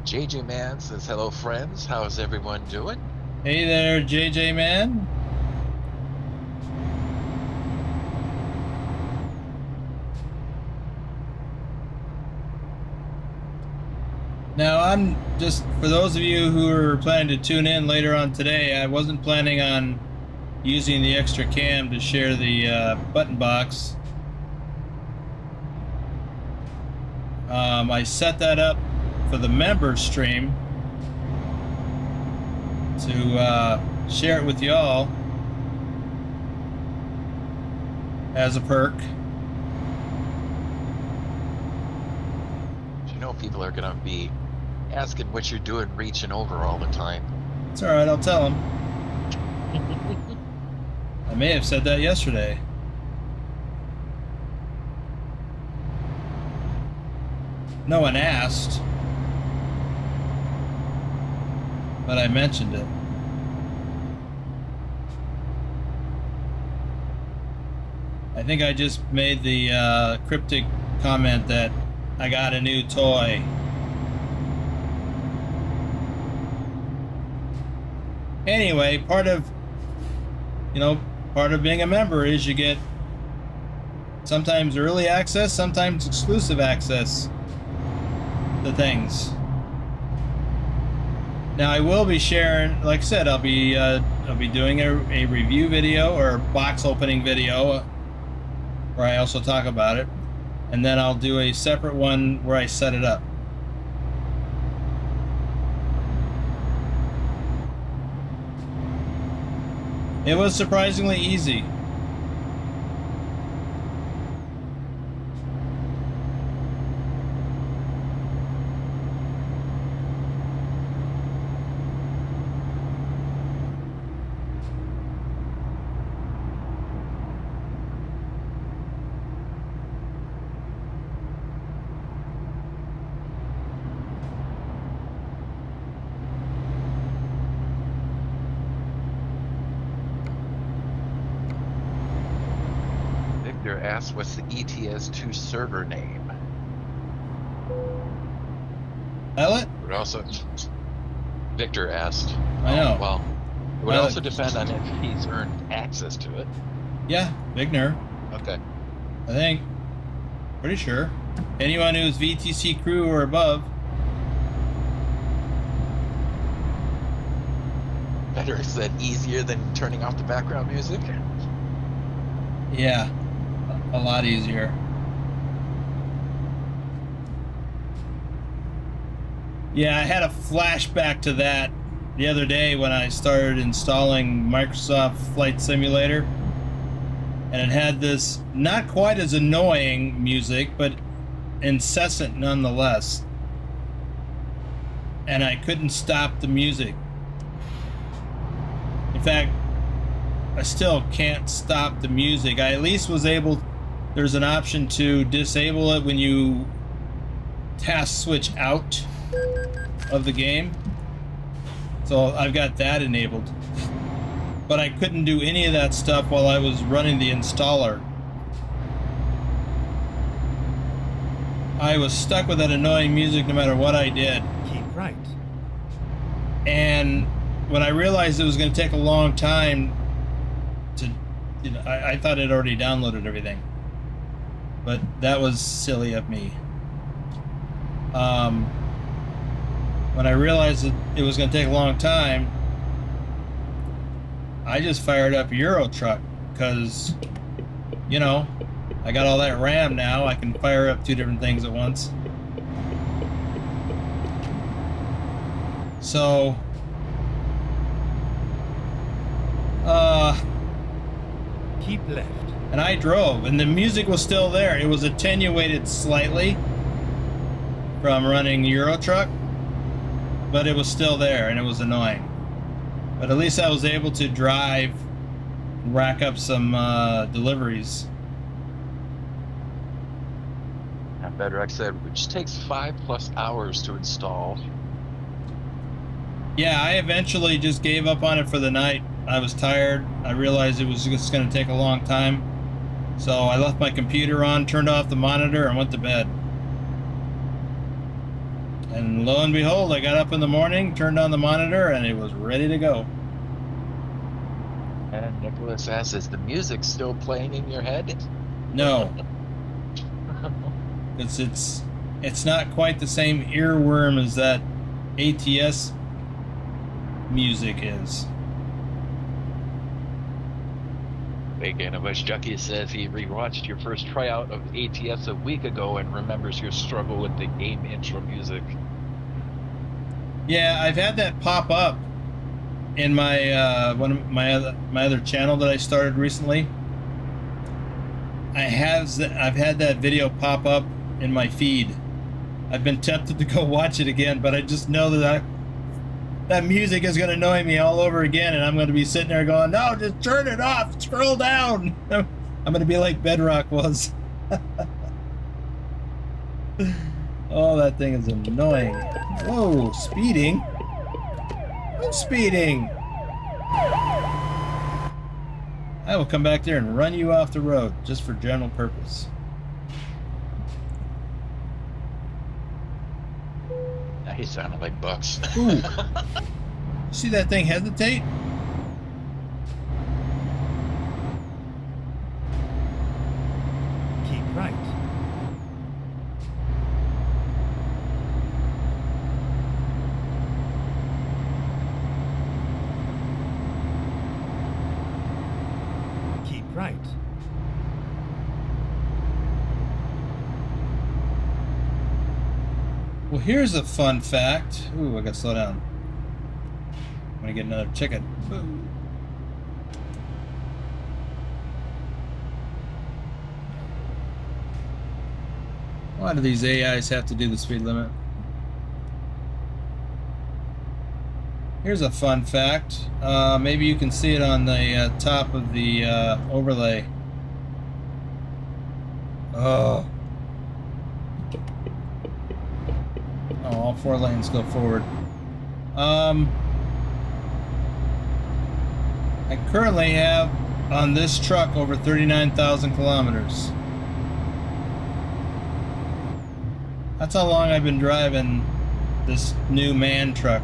JJ Man says, hello friends, how's everyone doing? Hey there, JJ man. Now, I'm just, for those of you who are planning to tune in later on today, I wasn't planning on using the extra cam to share the button box. I set that up for the member stream to share it with y'all as a perk. You know people are gonna be asking what you're doing reaching over all the time. It's alright, I'll tell them. I may have said that yesterday. No one asked, but I mentioned it. I think I just made the cryptic comment that I got a new toy. Anyway, part of being a member is you get sometimes early access, sometimes exclusive access to things. Now I will be sharing, like I said, I'll be doing a review video or box opening video where I also talk about it, and then I'll do a separate one where I set it up. It was surprisingly easy. Victor asked, what's the ETS2 server name? Pilot? It would also, Victor asked. I know. Well, it would Pilot. also depend on if he's earned access to it. Yeah, Vigner. Okay. I think. Pretty sure. Anyone who's VTC crew or above. Better said easier than turning off the background music. Yeah, a lot easier. Yeah, I had a flashback to that the other day when I started installing Microsoft Flight Simulator. And it had this not quite as annoying music, but incessant nonetheless. And I couldn't stop the music. In fact, I still can't stop the music. I at least was able, there's an option to disable it when you task switch out of the game. So I've got that enabled. But I couldn't do any of that stuff while I was running the installer. I was stuck with that annoying music no matter what I did. Keep right. And when I realized it was going to take a long time to, you know, I thought I'd already downloaded everything. But that was silly of me. When I realized that it was going to take a long time, I just fired up Euro Truck because, you know, I got all that RAM now. I can fire up 2 different things at once. So, Keep left. and I drove, and the music was still there. It was attenuated slightly from running Euro Truck, but it was still there, and it was annoying. But at least I was able to drive, rack up some deliveries. And Bedrock said, which takes 5+ hours to install. Yeah, I eventually just gave up on it for the night. I was tired. I realized it was just going to take a long time. So I left my computer on, turned off the monitor, and went to bed. And lo and behold, I got up in the morning, turned on the monitor, and it was ready to go. And Nicholas asks, is the music still playing in your head? No. It's not quite the same earworm as that ATS music is. Bacon of us Jucky says he rewatched your first tryout of ATS a week ago and remembers your struggle with the game intro music. Yeah, I've had that pop up in my one of my other channel that I started recently. I've had that video pop up in my feed. I've been tempted to go watch it again, but I just know that that music is going to annoy me all over again, and I'm going to be sitting there going, no, just turn it off, scroll down. I'm going to be like Bedrock was. Oh, that thing is annoying. Whoa, speeding? Who's speeding? I will come back there and run you off the road, just for general purpose. Now he sounded like Bucks. Ooh. See that thing hesitate? Keep right. Keep right. Well, here's a fun fact. Ooh, I gotta slow down. I'm gonna get another ticket. Ooh. Why do these AIs have to do the speed limit? Here's a fun fact. Maybe you can see it on the top of the overlay. Oh. Oh, all 4 lanes go forward. I currently have on this truck over 39,000 kilometers. That's how long I've been driving this new man truck.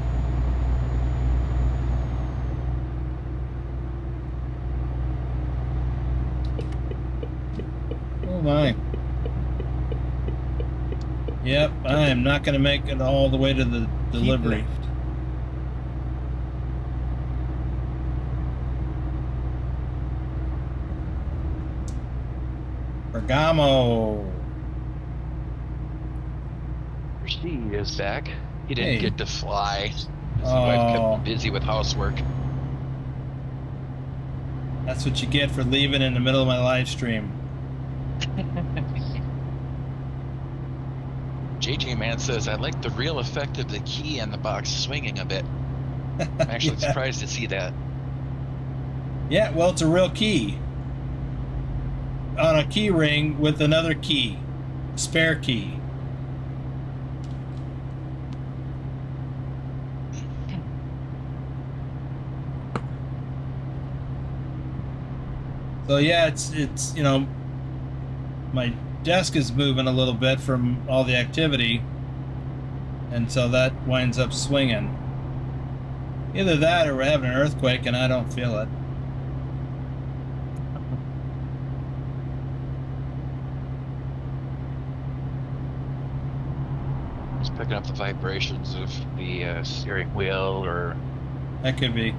Oh my. Yep, I am not going to make it all the way to the delivery. Keep left. Bergamo. She is back. He didn't Hey. get to fly. His Oh. wife kept him busy with housework. That's what you get for leaving in the middle of my live stream. JJ Man says, I like the real effect of the key and the box swinging a bit. I'm actually Yeah. surprised to see that. Yeah, well, it's a real key. On a key ring with another key. Spare key. So yeah, it's you know, my desk is moving a little bit from all the activity, and so that winds up swinging. Either that or we're having an earthquake and I don't feel it. Just picking up the vibrations of the steering wheel, or That could be.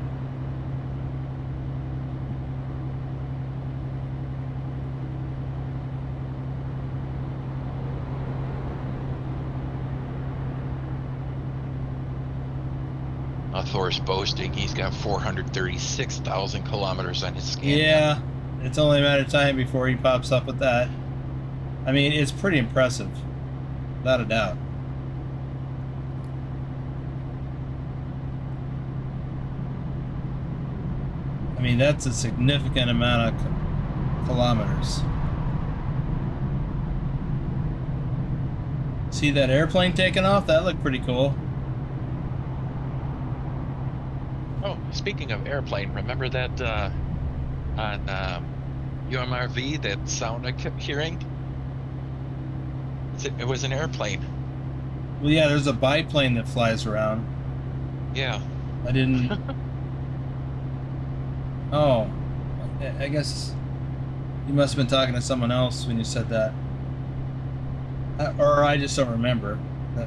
Thor's boasting he's got 436,000 kilometers on his scan. Yeah, it's only a matter of time before he pops up with that. I mean, it's pretty impressive, without a doubt. I mean, that's a significant amount of kilometers. See that airplane taking off? That looked pretty cool. Oh, speaking of airplane, remember that on UMRV, that sound I kept hearing? It was an airplane. Well, yeah, there's a biplane that flies around. Yeah. I didn't... Oh, I guess you must have been talking to someone else when you said that. Or I just don't remember,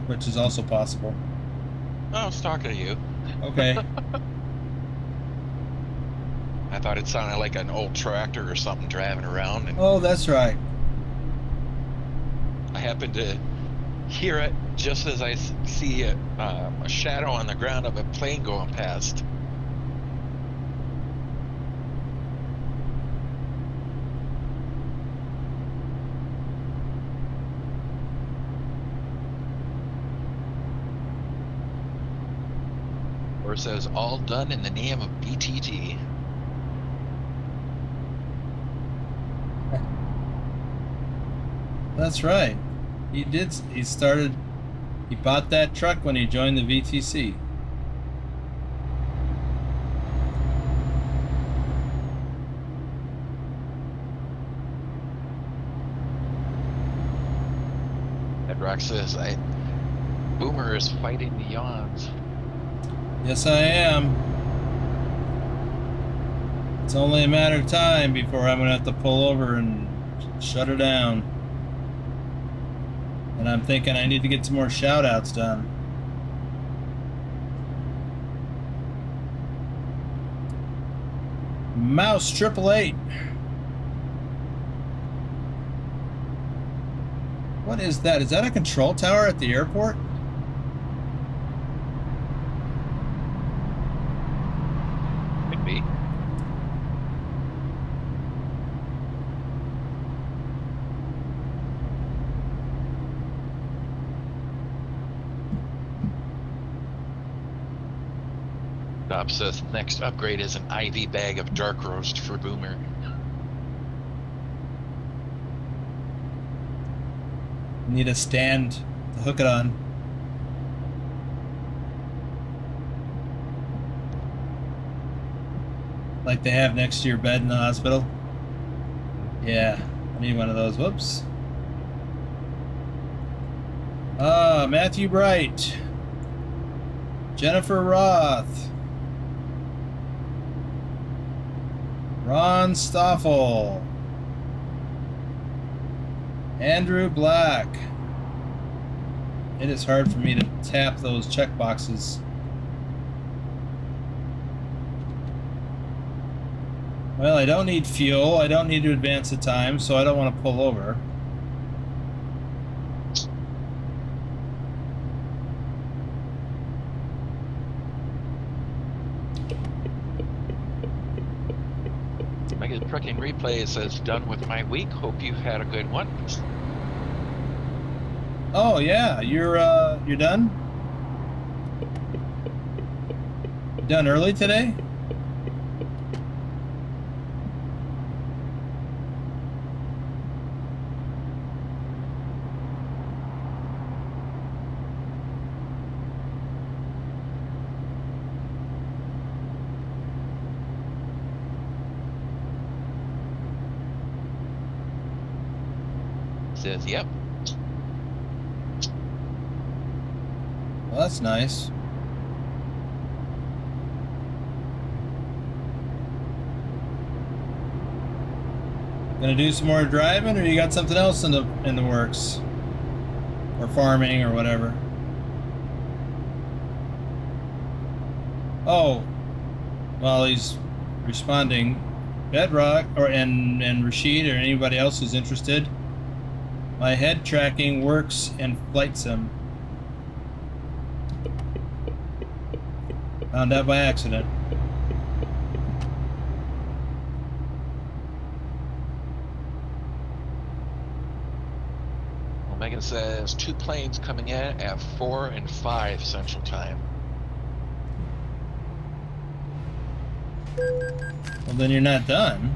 which is also possible. Oh, I was talking to you. Okay. I thought it sounded like an old tractor or something driving around, and Oh, that's right. I happened to hear it just as I see a shadow on the ground of a plane going past. Or says, all done in the name of BTT. That's right. He did. He bought that truck when he joined the VTC. Bedrock says, Boomer is fighting the yawns. Yes, I am. It's only a matter of time before I'm going to have to pull over and shut her down. And I'm thinking I need to get some more shout-outs done. Mouse 888. What is that? Is that a control tower at the airport? Could be. Bob says next upgrade is an IV bag of dark roast for Boomer. Need a stand to hook it on. like they have next to your bed in the hospital. Yeah, I need one of those. Whoops. Matthew Bright. Jennifer Roth. Ron Stoffel. Andrew Black. It is hard for me to tap those check boxes. Well, I don't need fuel. I don't need to advance the time, so I don't want to pull over. Mega Trucking Replay says, done with my week. Hope you had a good one. Oh yeah, you're done? You done early today? Says, yep. Well, that's nice. Gonna do some more driving, or you got something else in the works, or farming, or whatever? Oh, well, he's responding. Bedrock, and Rashid, or anybody else who's interested. My head tracking works in flight sim. Found out by accident. Well, Megan says 2 planes coming in at 4 and 5 Central Time. Well, then you're not done.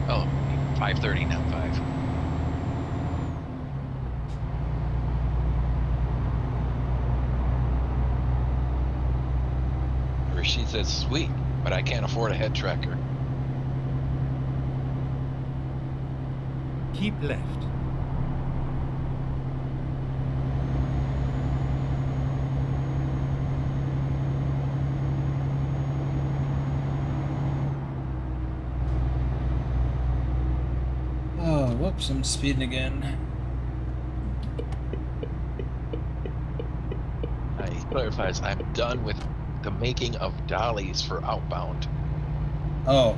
Oh, 5:30, not 5. Rashid says, sweet, but I can't afford a head tracker. Keep left. Oh, whoops, I'm speeding again. He clarifies, I'm done with the making of dollies for outbound. Oh.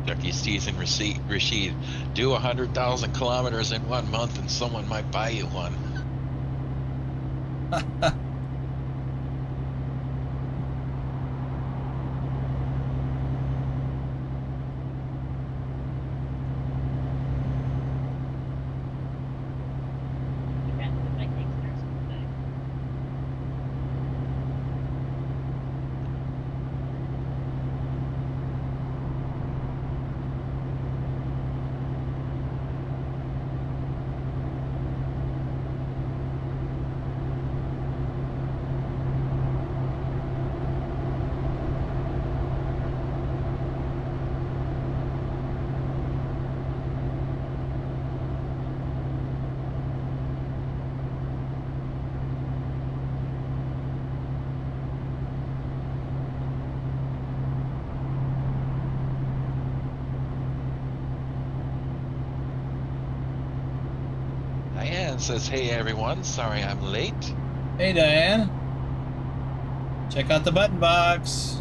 Chucky's teasing Rashid. Do 100,000 kilometers in 1 month and someone might buy you one. Diane says, hey everyone, sorry I'm late. Hey, Diane. Check out the button box.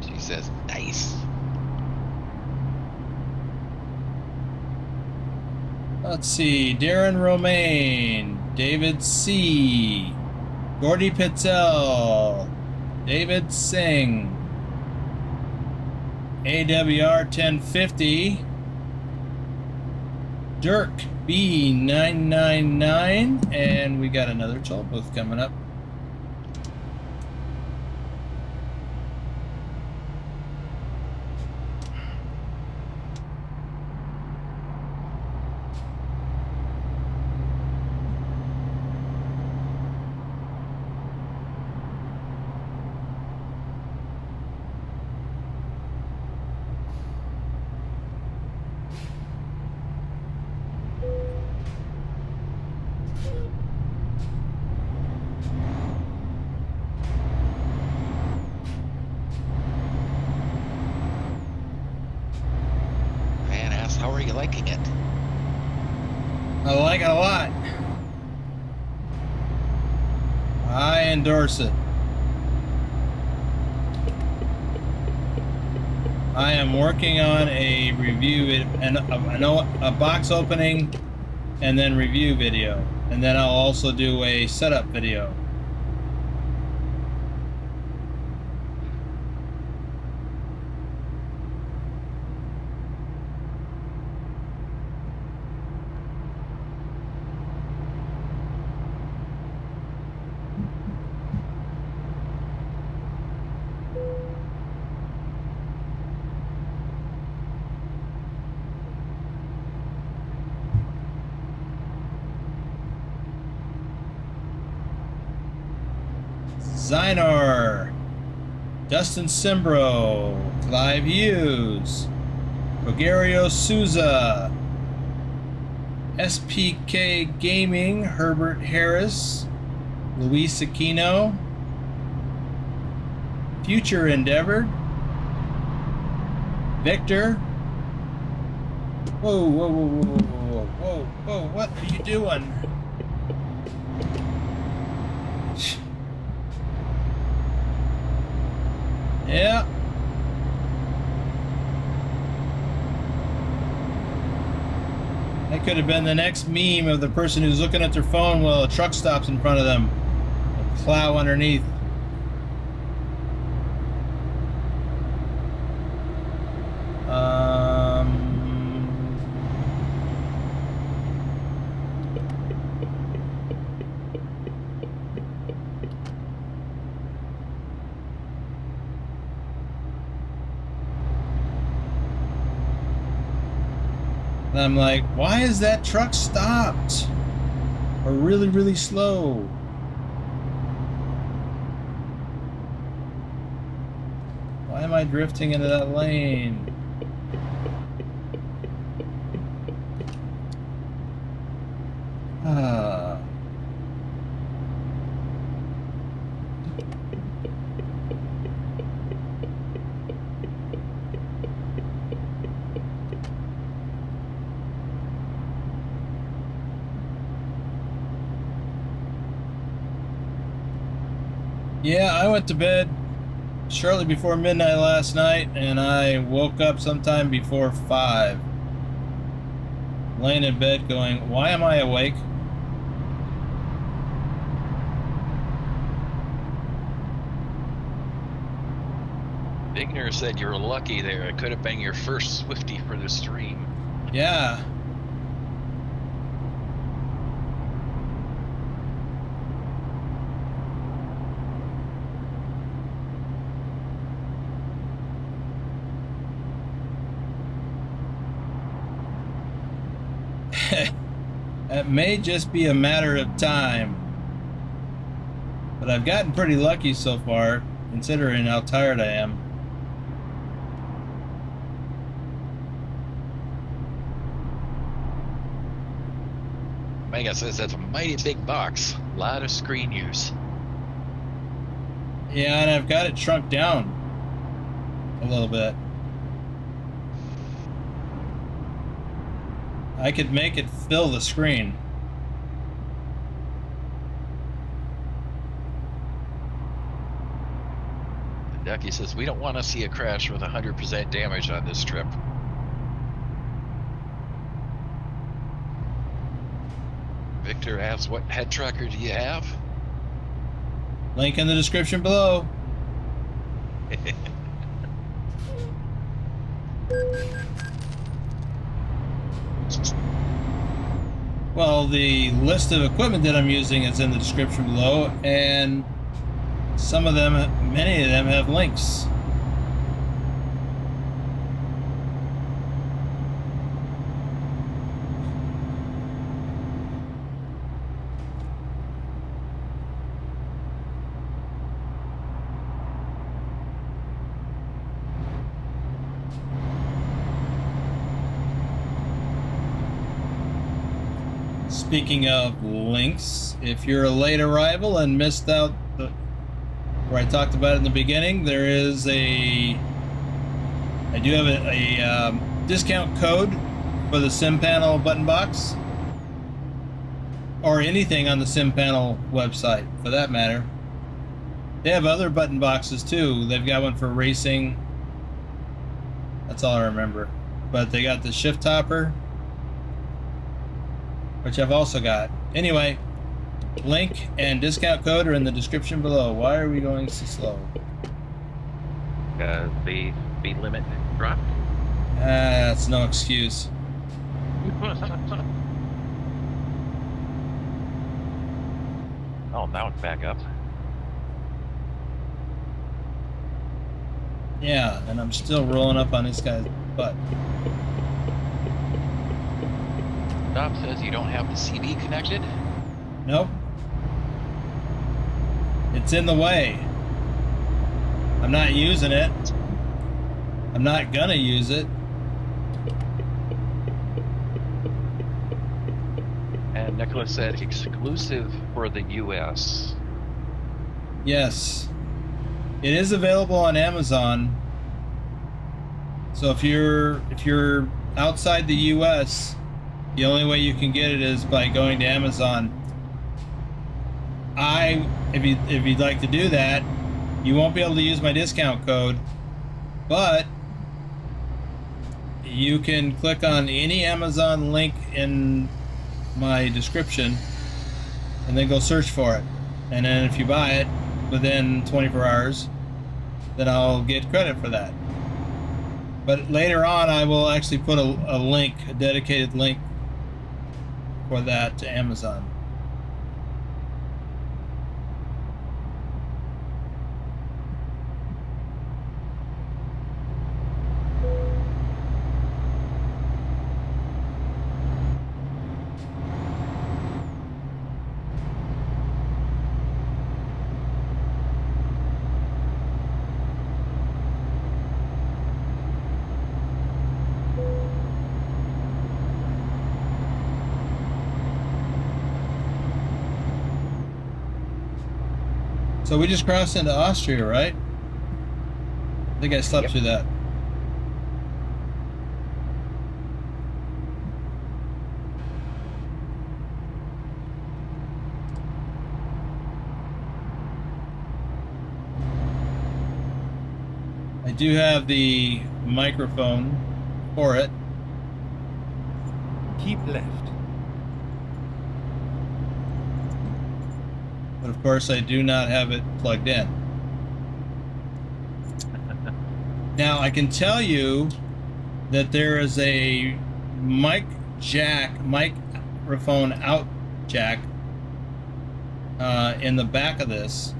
She says, nice. Let's see. Darren Romaine. David C. Gordy Pitzel, David Singh, AWR 1050, Dirk B999, and we got another toll booth coming up. How are you liking it? I like it a lot. I endorse it. I am working on a review and a box opening and then review video, and then I'll also do a setup video. Zinor, Dustin Simbro, Clive Hughes, Rogerio Souza, SPK Gaming, Herbert Harris, Luis Aquino, Future Endeavor, Victor. Whoa, whoa, whoa, whoa, whoa, whoa, whoa, what are you doing? Yeah. That could have been the next meme of the person who's looking at their phone while a truck stops in front of them. A plow underneath. And I'm like, why is that truck stopped? Or really, really slow? Why am I drifting into that lane? Ah. Yeah, I went to bed shortly before midnight last night, and I woke up sometime before 5. Laying in bed going, why am I awake? Igner said you were lucky there. It could have been your first Swifty for the stream. Yeah. It may just be a matter of time. But I've gotten pretty lucky so far, considering how tired I am. Mega says that's a mighty big box. A lot of screen use. Yeah, and I've got it shrunk down a little bit. I could make it fill the screen. Ducky says we don't want to see a crash with 100% damage on this trip. Victor asks, what head tracker do you have? Link in the description below. Well, the list of equipment that I'm using is in the description below, and some of them, many of them have links. Speaking of links, if you're a late arrival and missed out where I talked about it in the beginning, I do have a discount code for the sim panel button box, or anything on the sim panel website for that matter. They have other button boxes too. They've got one for racing. That's all I remember. But they got the shift topper, which I've also got. Anyway, link and discount code are in the description below. Why are we going so slow? The speed limit dropped. That's no excuse. Oh, now it's back up. Yeah, and I'm still rolling up on this guy's butt. Dob says you don't have the CB connected. Nope. It's in the way. I'm not using it. I'm not gonna use it. And Nicholas said exclusive for the US. Yes. It is available on Amazon. So if you're outside the US, the only way you can get it is by going to Amazon. If you'd like to do that, you won't be able to use my discount code, but you can click on any Amazon link in my description and then go search for it. And then if you buy it within 24 hours, then I'll get credit for that. But later on, I will actually put a link, a dedicated link for that to Amazon. So we just crossed into Austria, right? I think I slept through that. I do have the microphone for it. Keep left. But of course, I do not have it plugged in. Now, I can tell you that there is a microphone out jack in the back of this.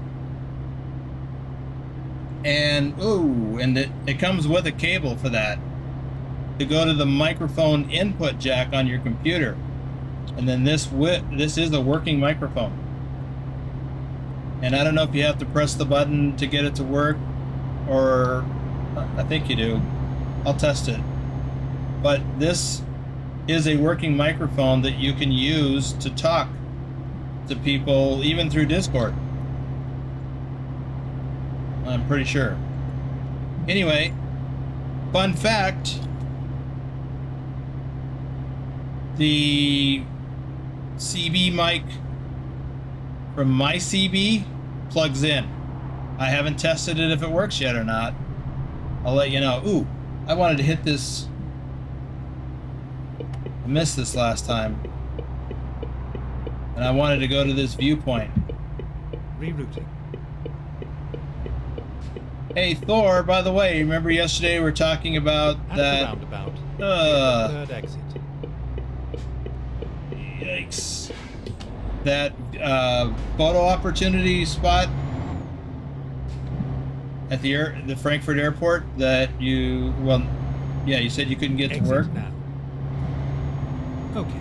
And, it comes with a cable for that to go to the microphone input jack on your computer. And then this is a working microphone. And I don't know if you have to press the button to get it to work, or I think you do. I'll test it. But this is a working microphone that you can use to talk to people, even through Discord. I'm pretty sure. Anyway, fun fact, the CB mic from my CB plugs in. I haven't tested it if it works yet or not. I'll let you know. Ooh, I wanted to hit this. I missed this last time. And I wanted to go to this viewpoint. Rerouting. Hey, Thor, by the way, remember yesterday we were talking about At the that... roundabout, take the third exit. Yikes. That photo opportunity spot at the Frankfurt airport that you... Well, yeah, you said you couldn't get to Exit work. now. Okay,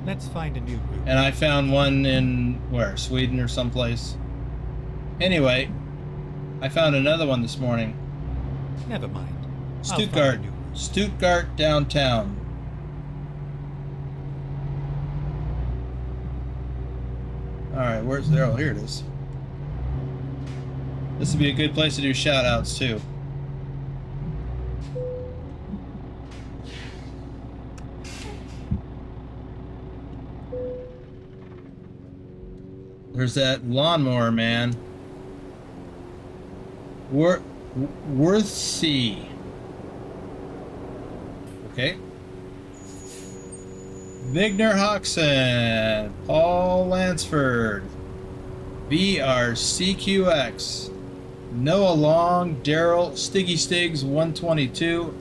let's find a new route. And I found one in, where, Sweden or someplace. Anyway, I found another one this morning. Never mind. I'll Stuttgart. find a new route. Stuttgart downtown. Alright, where's there? Oh, here it is. This would be a good place to do shout outs too. There's that lawnmower man. Worthsea. Okay. Vigner Hoxton. Paul Lansford. VRCQX. Noah Long. Daryl. Stiggy Stigs 122.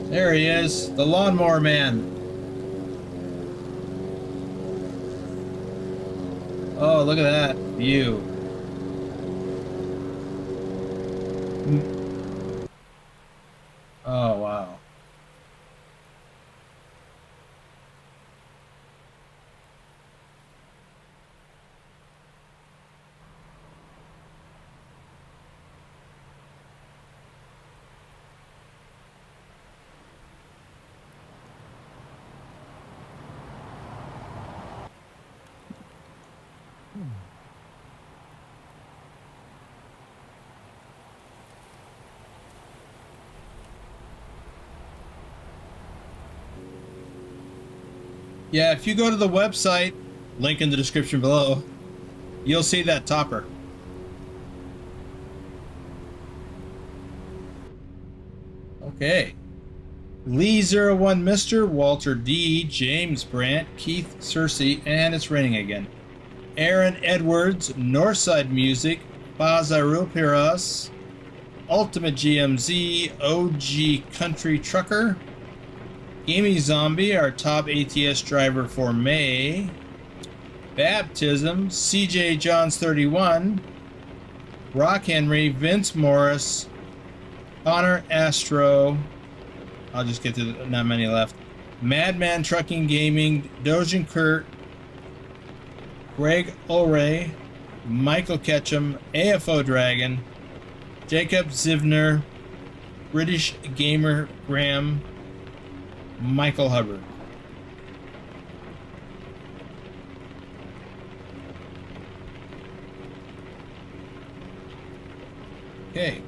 There he is. The lawnmower man. Oh, look at that view. Oh, wow. Yeah, if you go to the website, link in the description below, you'll see that topper. Okay. Lee 01 Mr. Walter D. James Brandt, Keith Cersei, and it's raining again. Aaron Edwards, Northside Music, Bazaru Piras, Ultimate GMZ, OG Country Trucker, Gamey Zombie, our top ATS driver for May. Baptism, CJ Johns 31, Rock Henry, Vince Morris, Connor Astro. I'll just get to the, not many left. Madman Trucking Gaming, Dojan Kurt, Greg Ulray, Michael Ketchum, AFO Dragon, Jacob Zivner, British Gamer Graham, Michael Hubbard. Okay.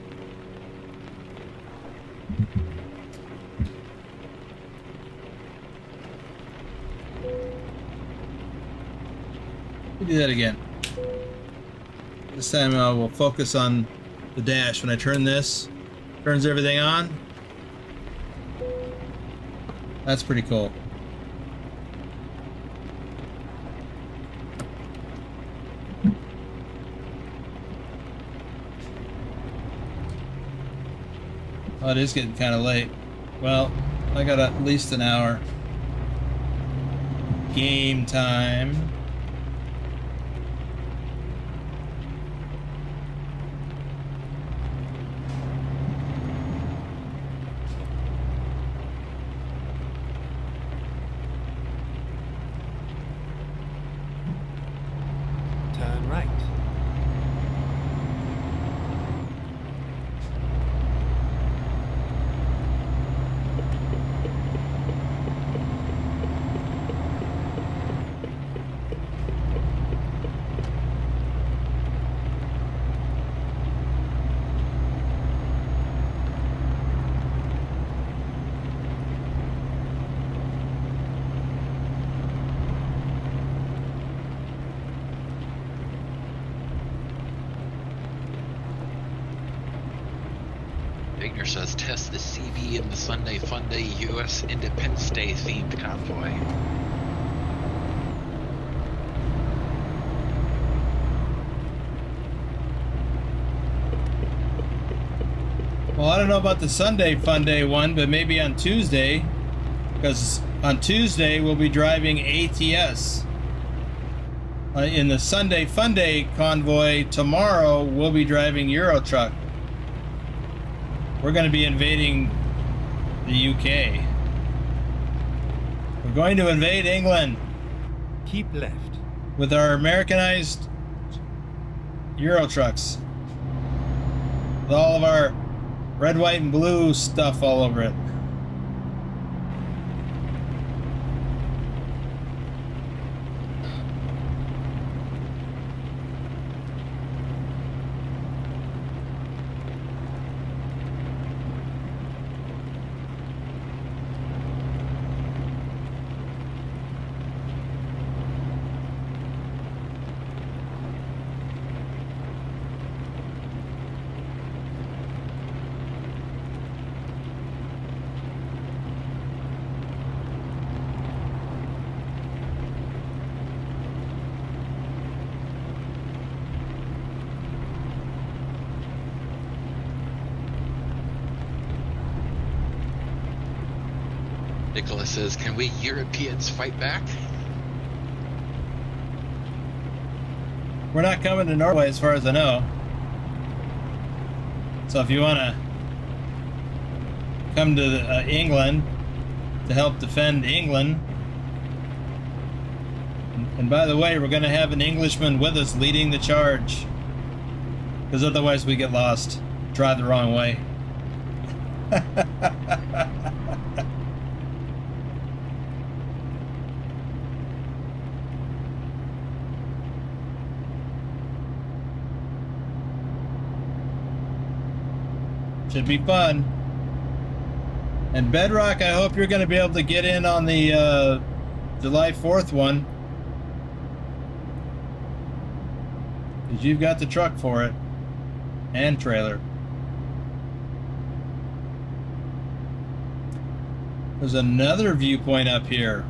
We'll do that again. This time I will focus on the dash. When I turn this, turns everything on. That's pretty cool. Oh, it is getting kind of late. Well, I got at least an hour. Game time. Turn right. Vigner says test the CB in the Sunday Funday U.S. Independence Day themed convoy. Well, I don't know about the Sunday Fun Day one, but maybe on Tuesday, because on Tuesday we'll be driving ATS. In the Sunday Fun Day convoy tomorrow, we'll be driving Euro Truck. We're going to be invading the UK. We're going to invade England Keep left. with our Americanized Euro Trucks. With all of our red, white, and blue stuff all over it. Nicholas says, can we Europeans fight back? We're not coming to Norway as far as I know. So if you want to come to England to help defend England, and by the way, we're going to have an Englishman with us leading the charge, because otherwise we get lost, drive the wrong way. Should be fun. And Bedrock, I hope you're going to be able to get in on the July 4th one, because you've got the truck for it and trailer. There's another viewpoint up here.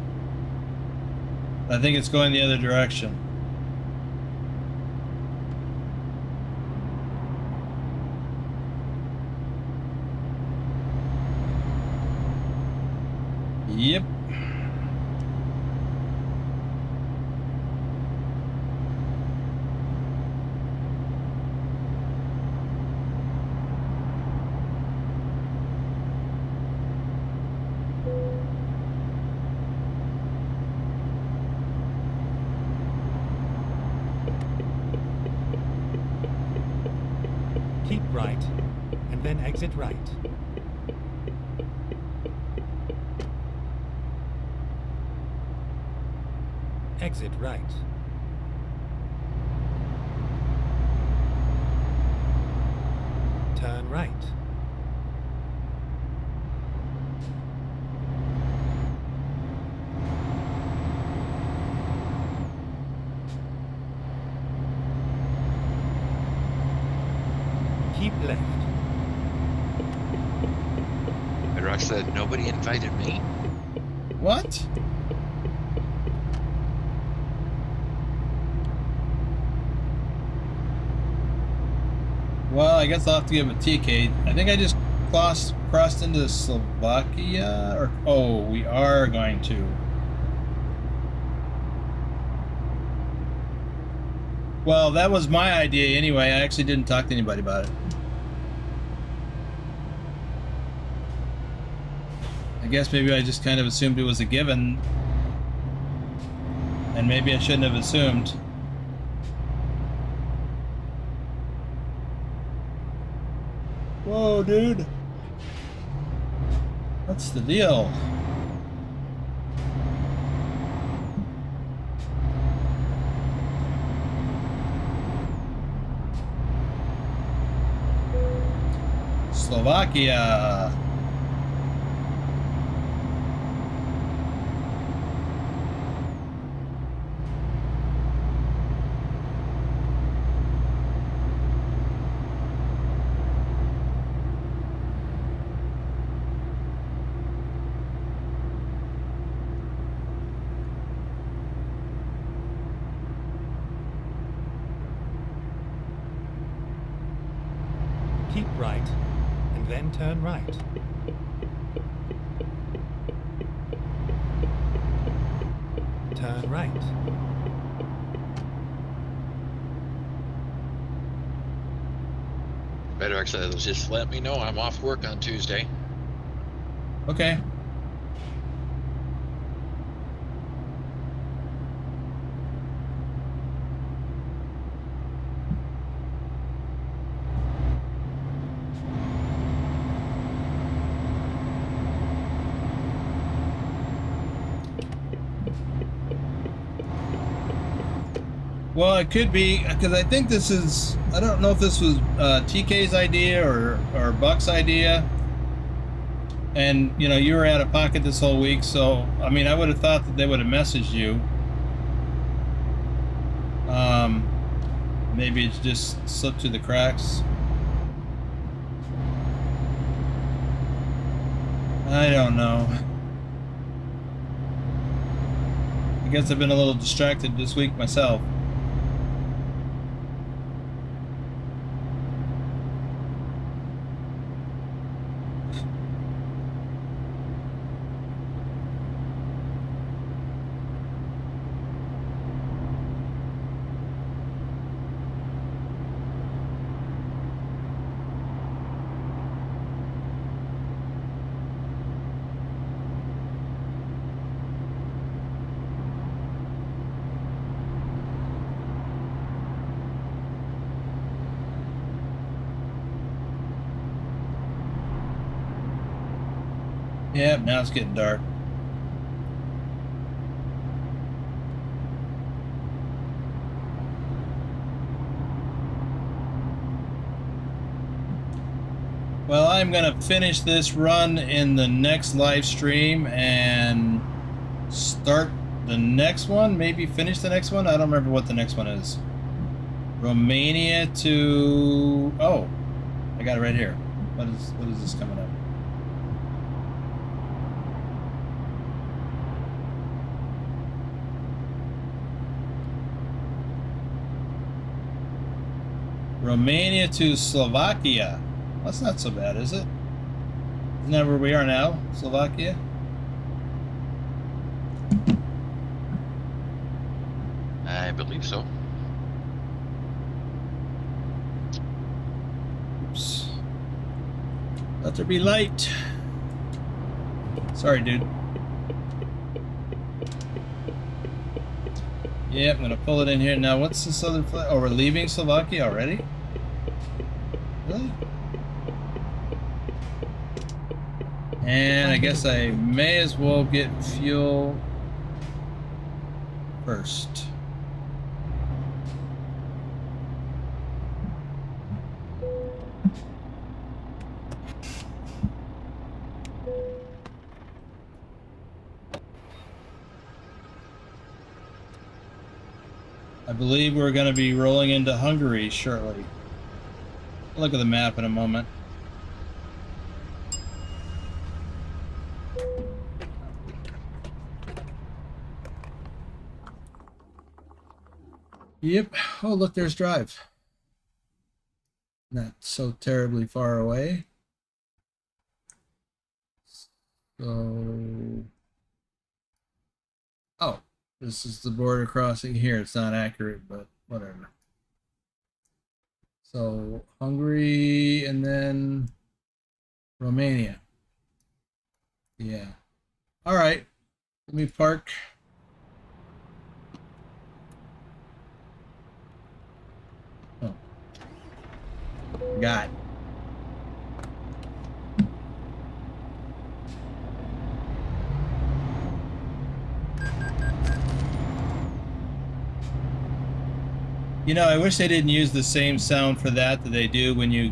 I think it's going the other direction. Yep. Keep right, and then exit right. Exit right. Turn right. Keep left. Bedrock said, nobody invited me. What? Well, I guess I'll have to give a TK. I think I just crossed into Slovakia, or oh, we are going to. Well, that was my idea anyway. I actually didn't talk to anybody about it. I guess maybe I just kind of assumed it was a given, and maybe I shouldn't have assumed. Whoa, dude. What's the deal? Slovakia. Keep right, and then turn right. Turn right. Better actually just let me know I'm off work on Tuesday. Okay. Well, it could be, because I think this is, I don't know if this was TK's idea or Buck's idea. And, you know, you were out of pocket this whole week, so, I mean, I would have thought that they would have messaged you. Maybe it's just slipped through the cracks. I don't know. I guess I've been a little distracted this week myself. Yep, now it's getting dark. Well, I'm gonna finish this run in the next live stream and start the next one. Maybe finish the next one. I don't remember what the next one is. Romania to... Oh, I got it right here. What is this coming up? Romania to Slovakia. That's not so bad, is it? Isn't that where we are now? Slovakia? I believe so. Oops. Let there be light. Sorry, dude. Yeah, I'm gonna pull it in here. Now, what's this other flag? Oh, we're leaving Slovakia already? Really? And I guess I may as well get fuel first. I believe we're going to be rolling into Hungary shortly. I'll look at the map in a moment. Yep. Oh, look, there's Drive. Not so terribly far away. So... Oh, this is the border crossing here. It's not accurate, but whatever. So, Hungary and then Romania. Yeah. All right. Let me park. Oh. Got. You know, I wish they didn't use the same sound for that they do when you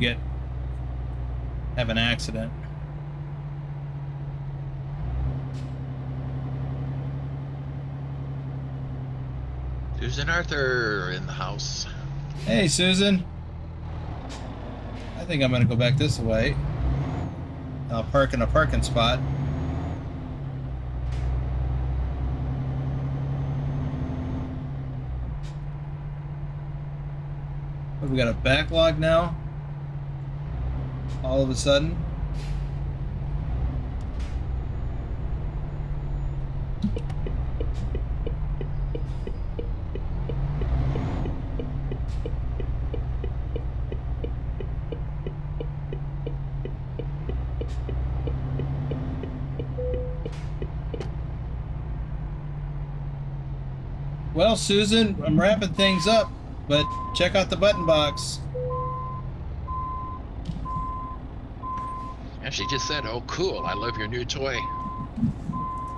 have an accident. Susan Arthur in the house. Hey, Susan. I think I'm gonna go back this way. I'll park in a parking spot. We got a backlog now. all of a sudden. Well, Susan, I'm wrapping things up, but check out the button box. And she just said, "Oh, cool! I love your new toy."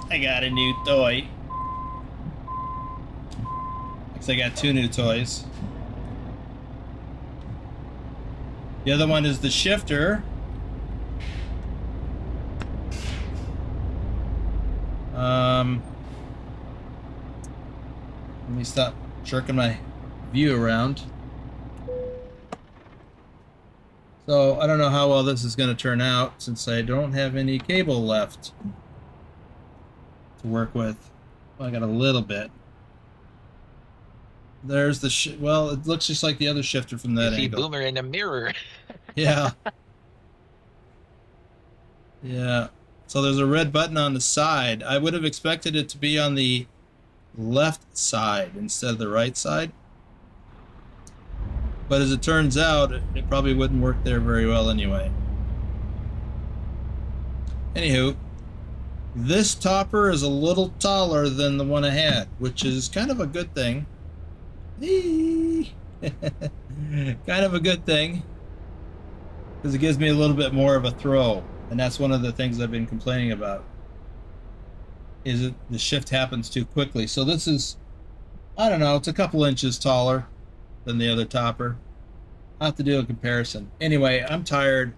I got a new toy. Because I got 2 new toys. The other one is the shifter. Let me stop jerking my view around. So I don't know how well this is going to turn out since I don't have any cable left to work with. Well, I got a little bit. There's the well, it looks just like the other shifter from that You see angle. Boomer in the mirror. Yeah. Yeah. So there's a red button on the side. I would have expected it to be on the left side instead of the right side. But as it turns out, it probably wouldn't work there very well anyway. Anywho, this topper is a little taller than the one I had, which is kind of a good thing. Kind of a good thing. Because it gives me a little bit more of a throw. And that's one of the things I've been complaining about. Is that the shift happens too quickly. So this is, I don't know, it's a couple inches taller than the other topper. I'll have to do a comparison. Anyway, I'm tired.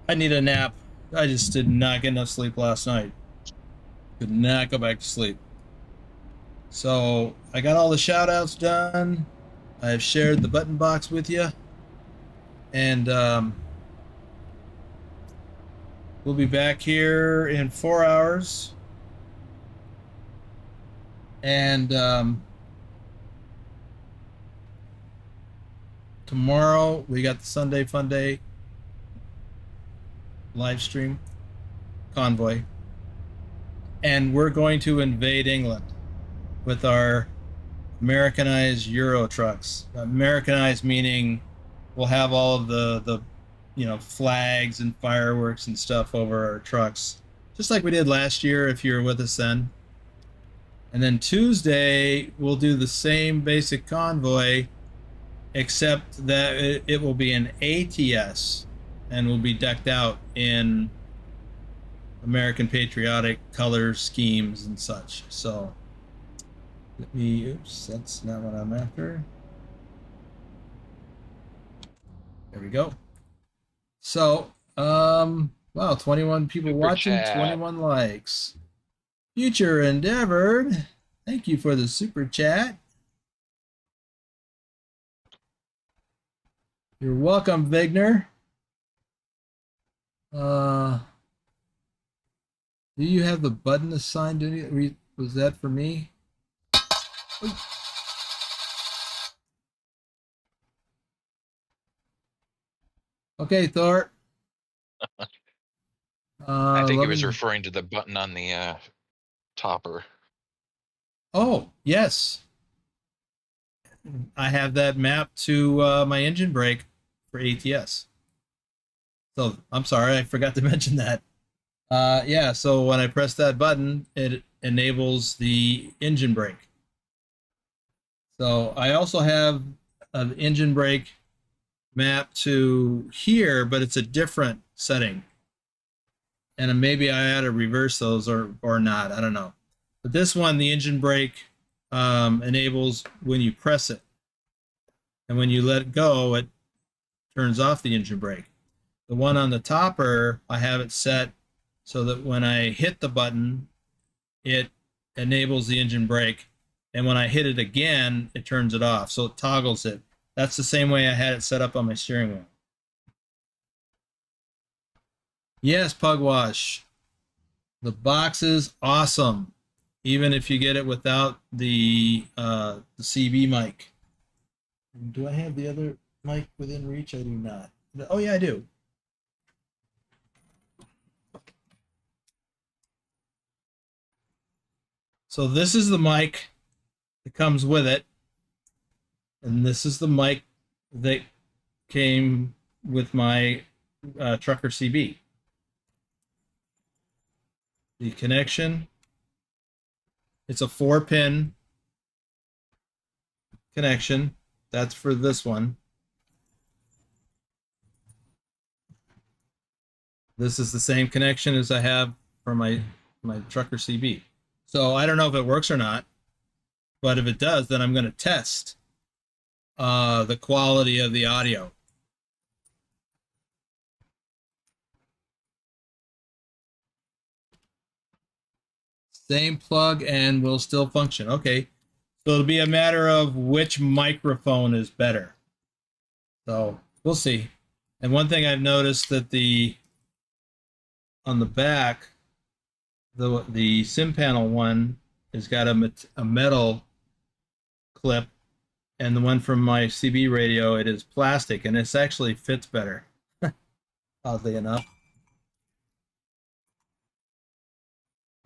I need a nap. I just did not get enough sleep last night. Could not go back to sleep. So I got all the shout outs done. I've shared the button box with you. And we'll be back here in 4 hours. And tomorrow we got the Sunday Fun Day live stream convoy. And we're going to invade England with our Americanized Euro trucks. Americanized meaning we'll have all of the flags and fireworks and stuff over our trucks, just like we did last year if you were with us then. And then Tuesday we'll do the same basic convoy, except that it will be an ATS and will be decked out in American patriotic colors, schemes, and such. So let me, oops, that's not what I'm after. There we go. So, wow, 21 people Super watching, chat. 21 likes. Future Endeavored, thank you for the super chat. You're welcome, Vigner. Do you have the button assigned to any? Was that for me? Oy. Okay, Thor. I think he was referring to the button on the topper. Oh, yes. I have that mapped to my engine brake for ATS. So I'm sorry, I forgot to mention that. Yeah, so when I press that button, it enables the engine brake. So I also have an engine brake mapped to here, but it's a different setting. And maybe I ought to reverse those or not, I don't know. But this one, the engine brake enables when you press it. And when you let it go, it turns off the engine brake. The one on the topper, I have it set so that when I hit the button, it enables the engine brake. And when I hit it again, it turns it off. So it toggles it. That's the same way I had it set up on my steering wheel. Yes, Pugwash. The box is awesome, even if you get it without the CB mic. Do I have the other mic within reach? I do not. Oh, yeah, I do. So this is the mic that comes with it. And this is the mic that came with my Trucker CB. The connection, it's a 4-pin connection. That's for this one. This is the same connection as I have for my Trucker CB. So I don't know if it works or not, but if it does, then I'm going to test the quality of the audio. Same plug and will still function. Okay, so it'll be a matter of which microphone is better. So we'll see. And one thing I've noticed that on the back, the SIM panel one has got a metal clip, and the one from my CB radio, it is plastic, and it actually fits better, oddly enough.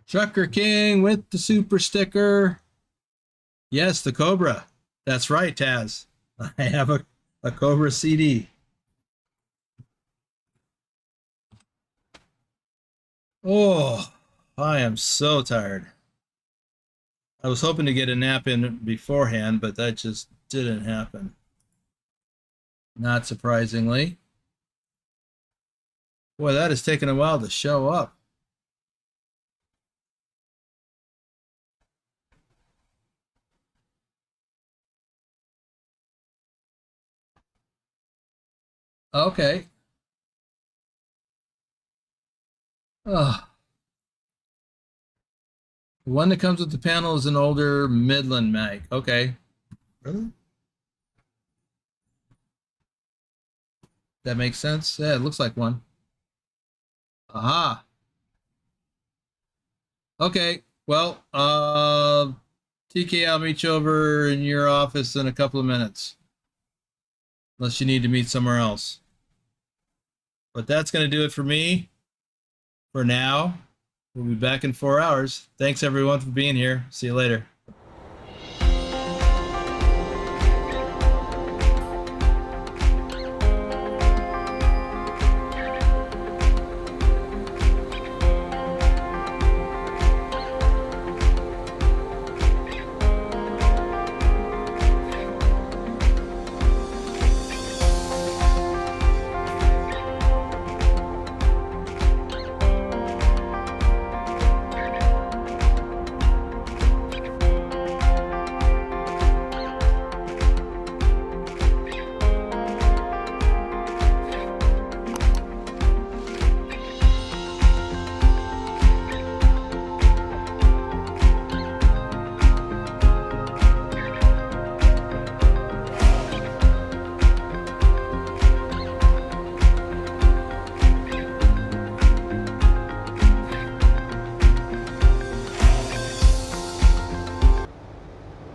Trucker King with the super sticker. Yes, the Cobra. That's right, Taz. I have a Cobra CD. Oh, I am so tired. I was hoping to get a nap in beforehand, but that just didn't happen. Not surprisingly. Boy, that has taken a while to show up. Okay. Oh. The one that comes with the panel is an older Midland mic. Okay. Really? That makes sense? Yeah, it looks like one. Aha. Okay. Well, TK, I'll meet you over in your office in a couple of minutes. Unless you need to meet somewhere else. But that's going to do it for me for now. We'll be back in 4 hours. Thanks, everyone, for being here. See you later.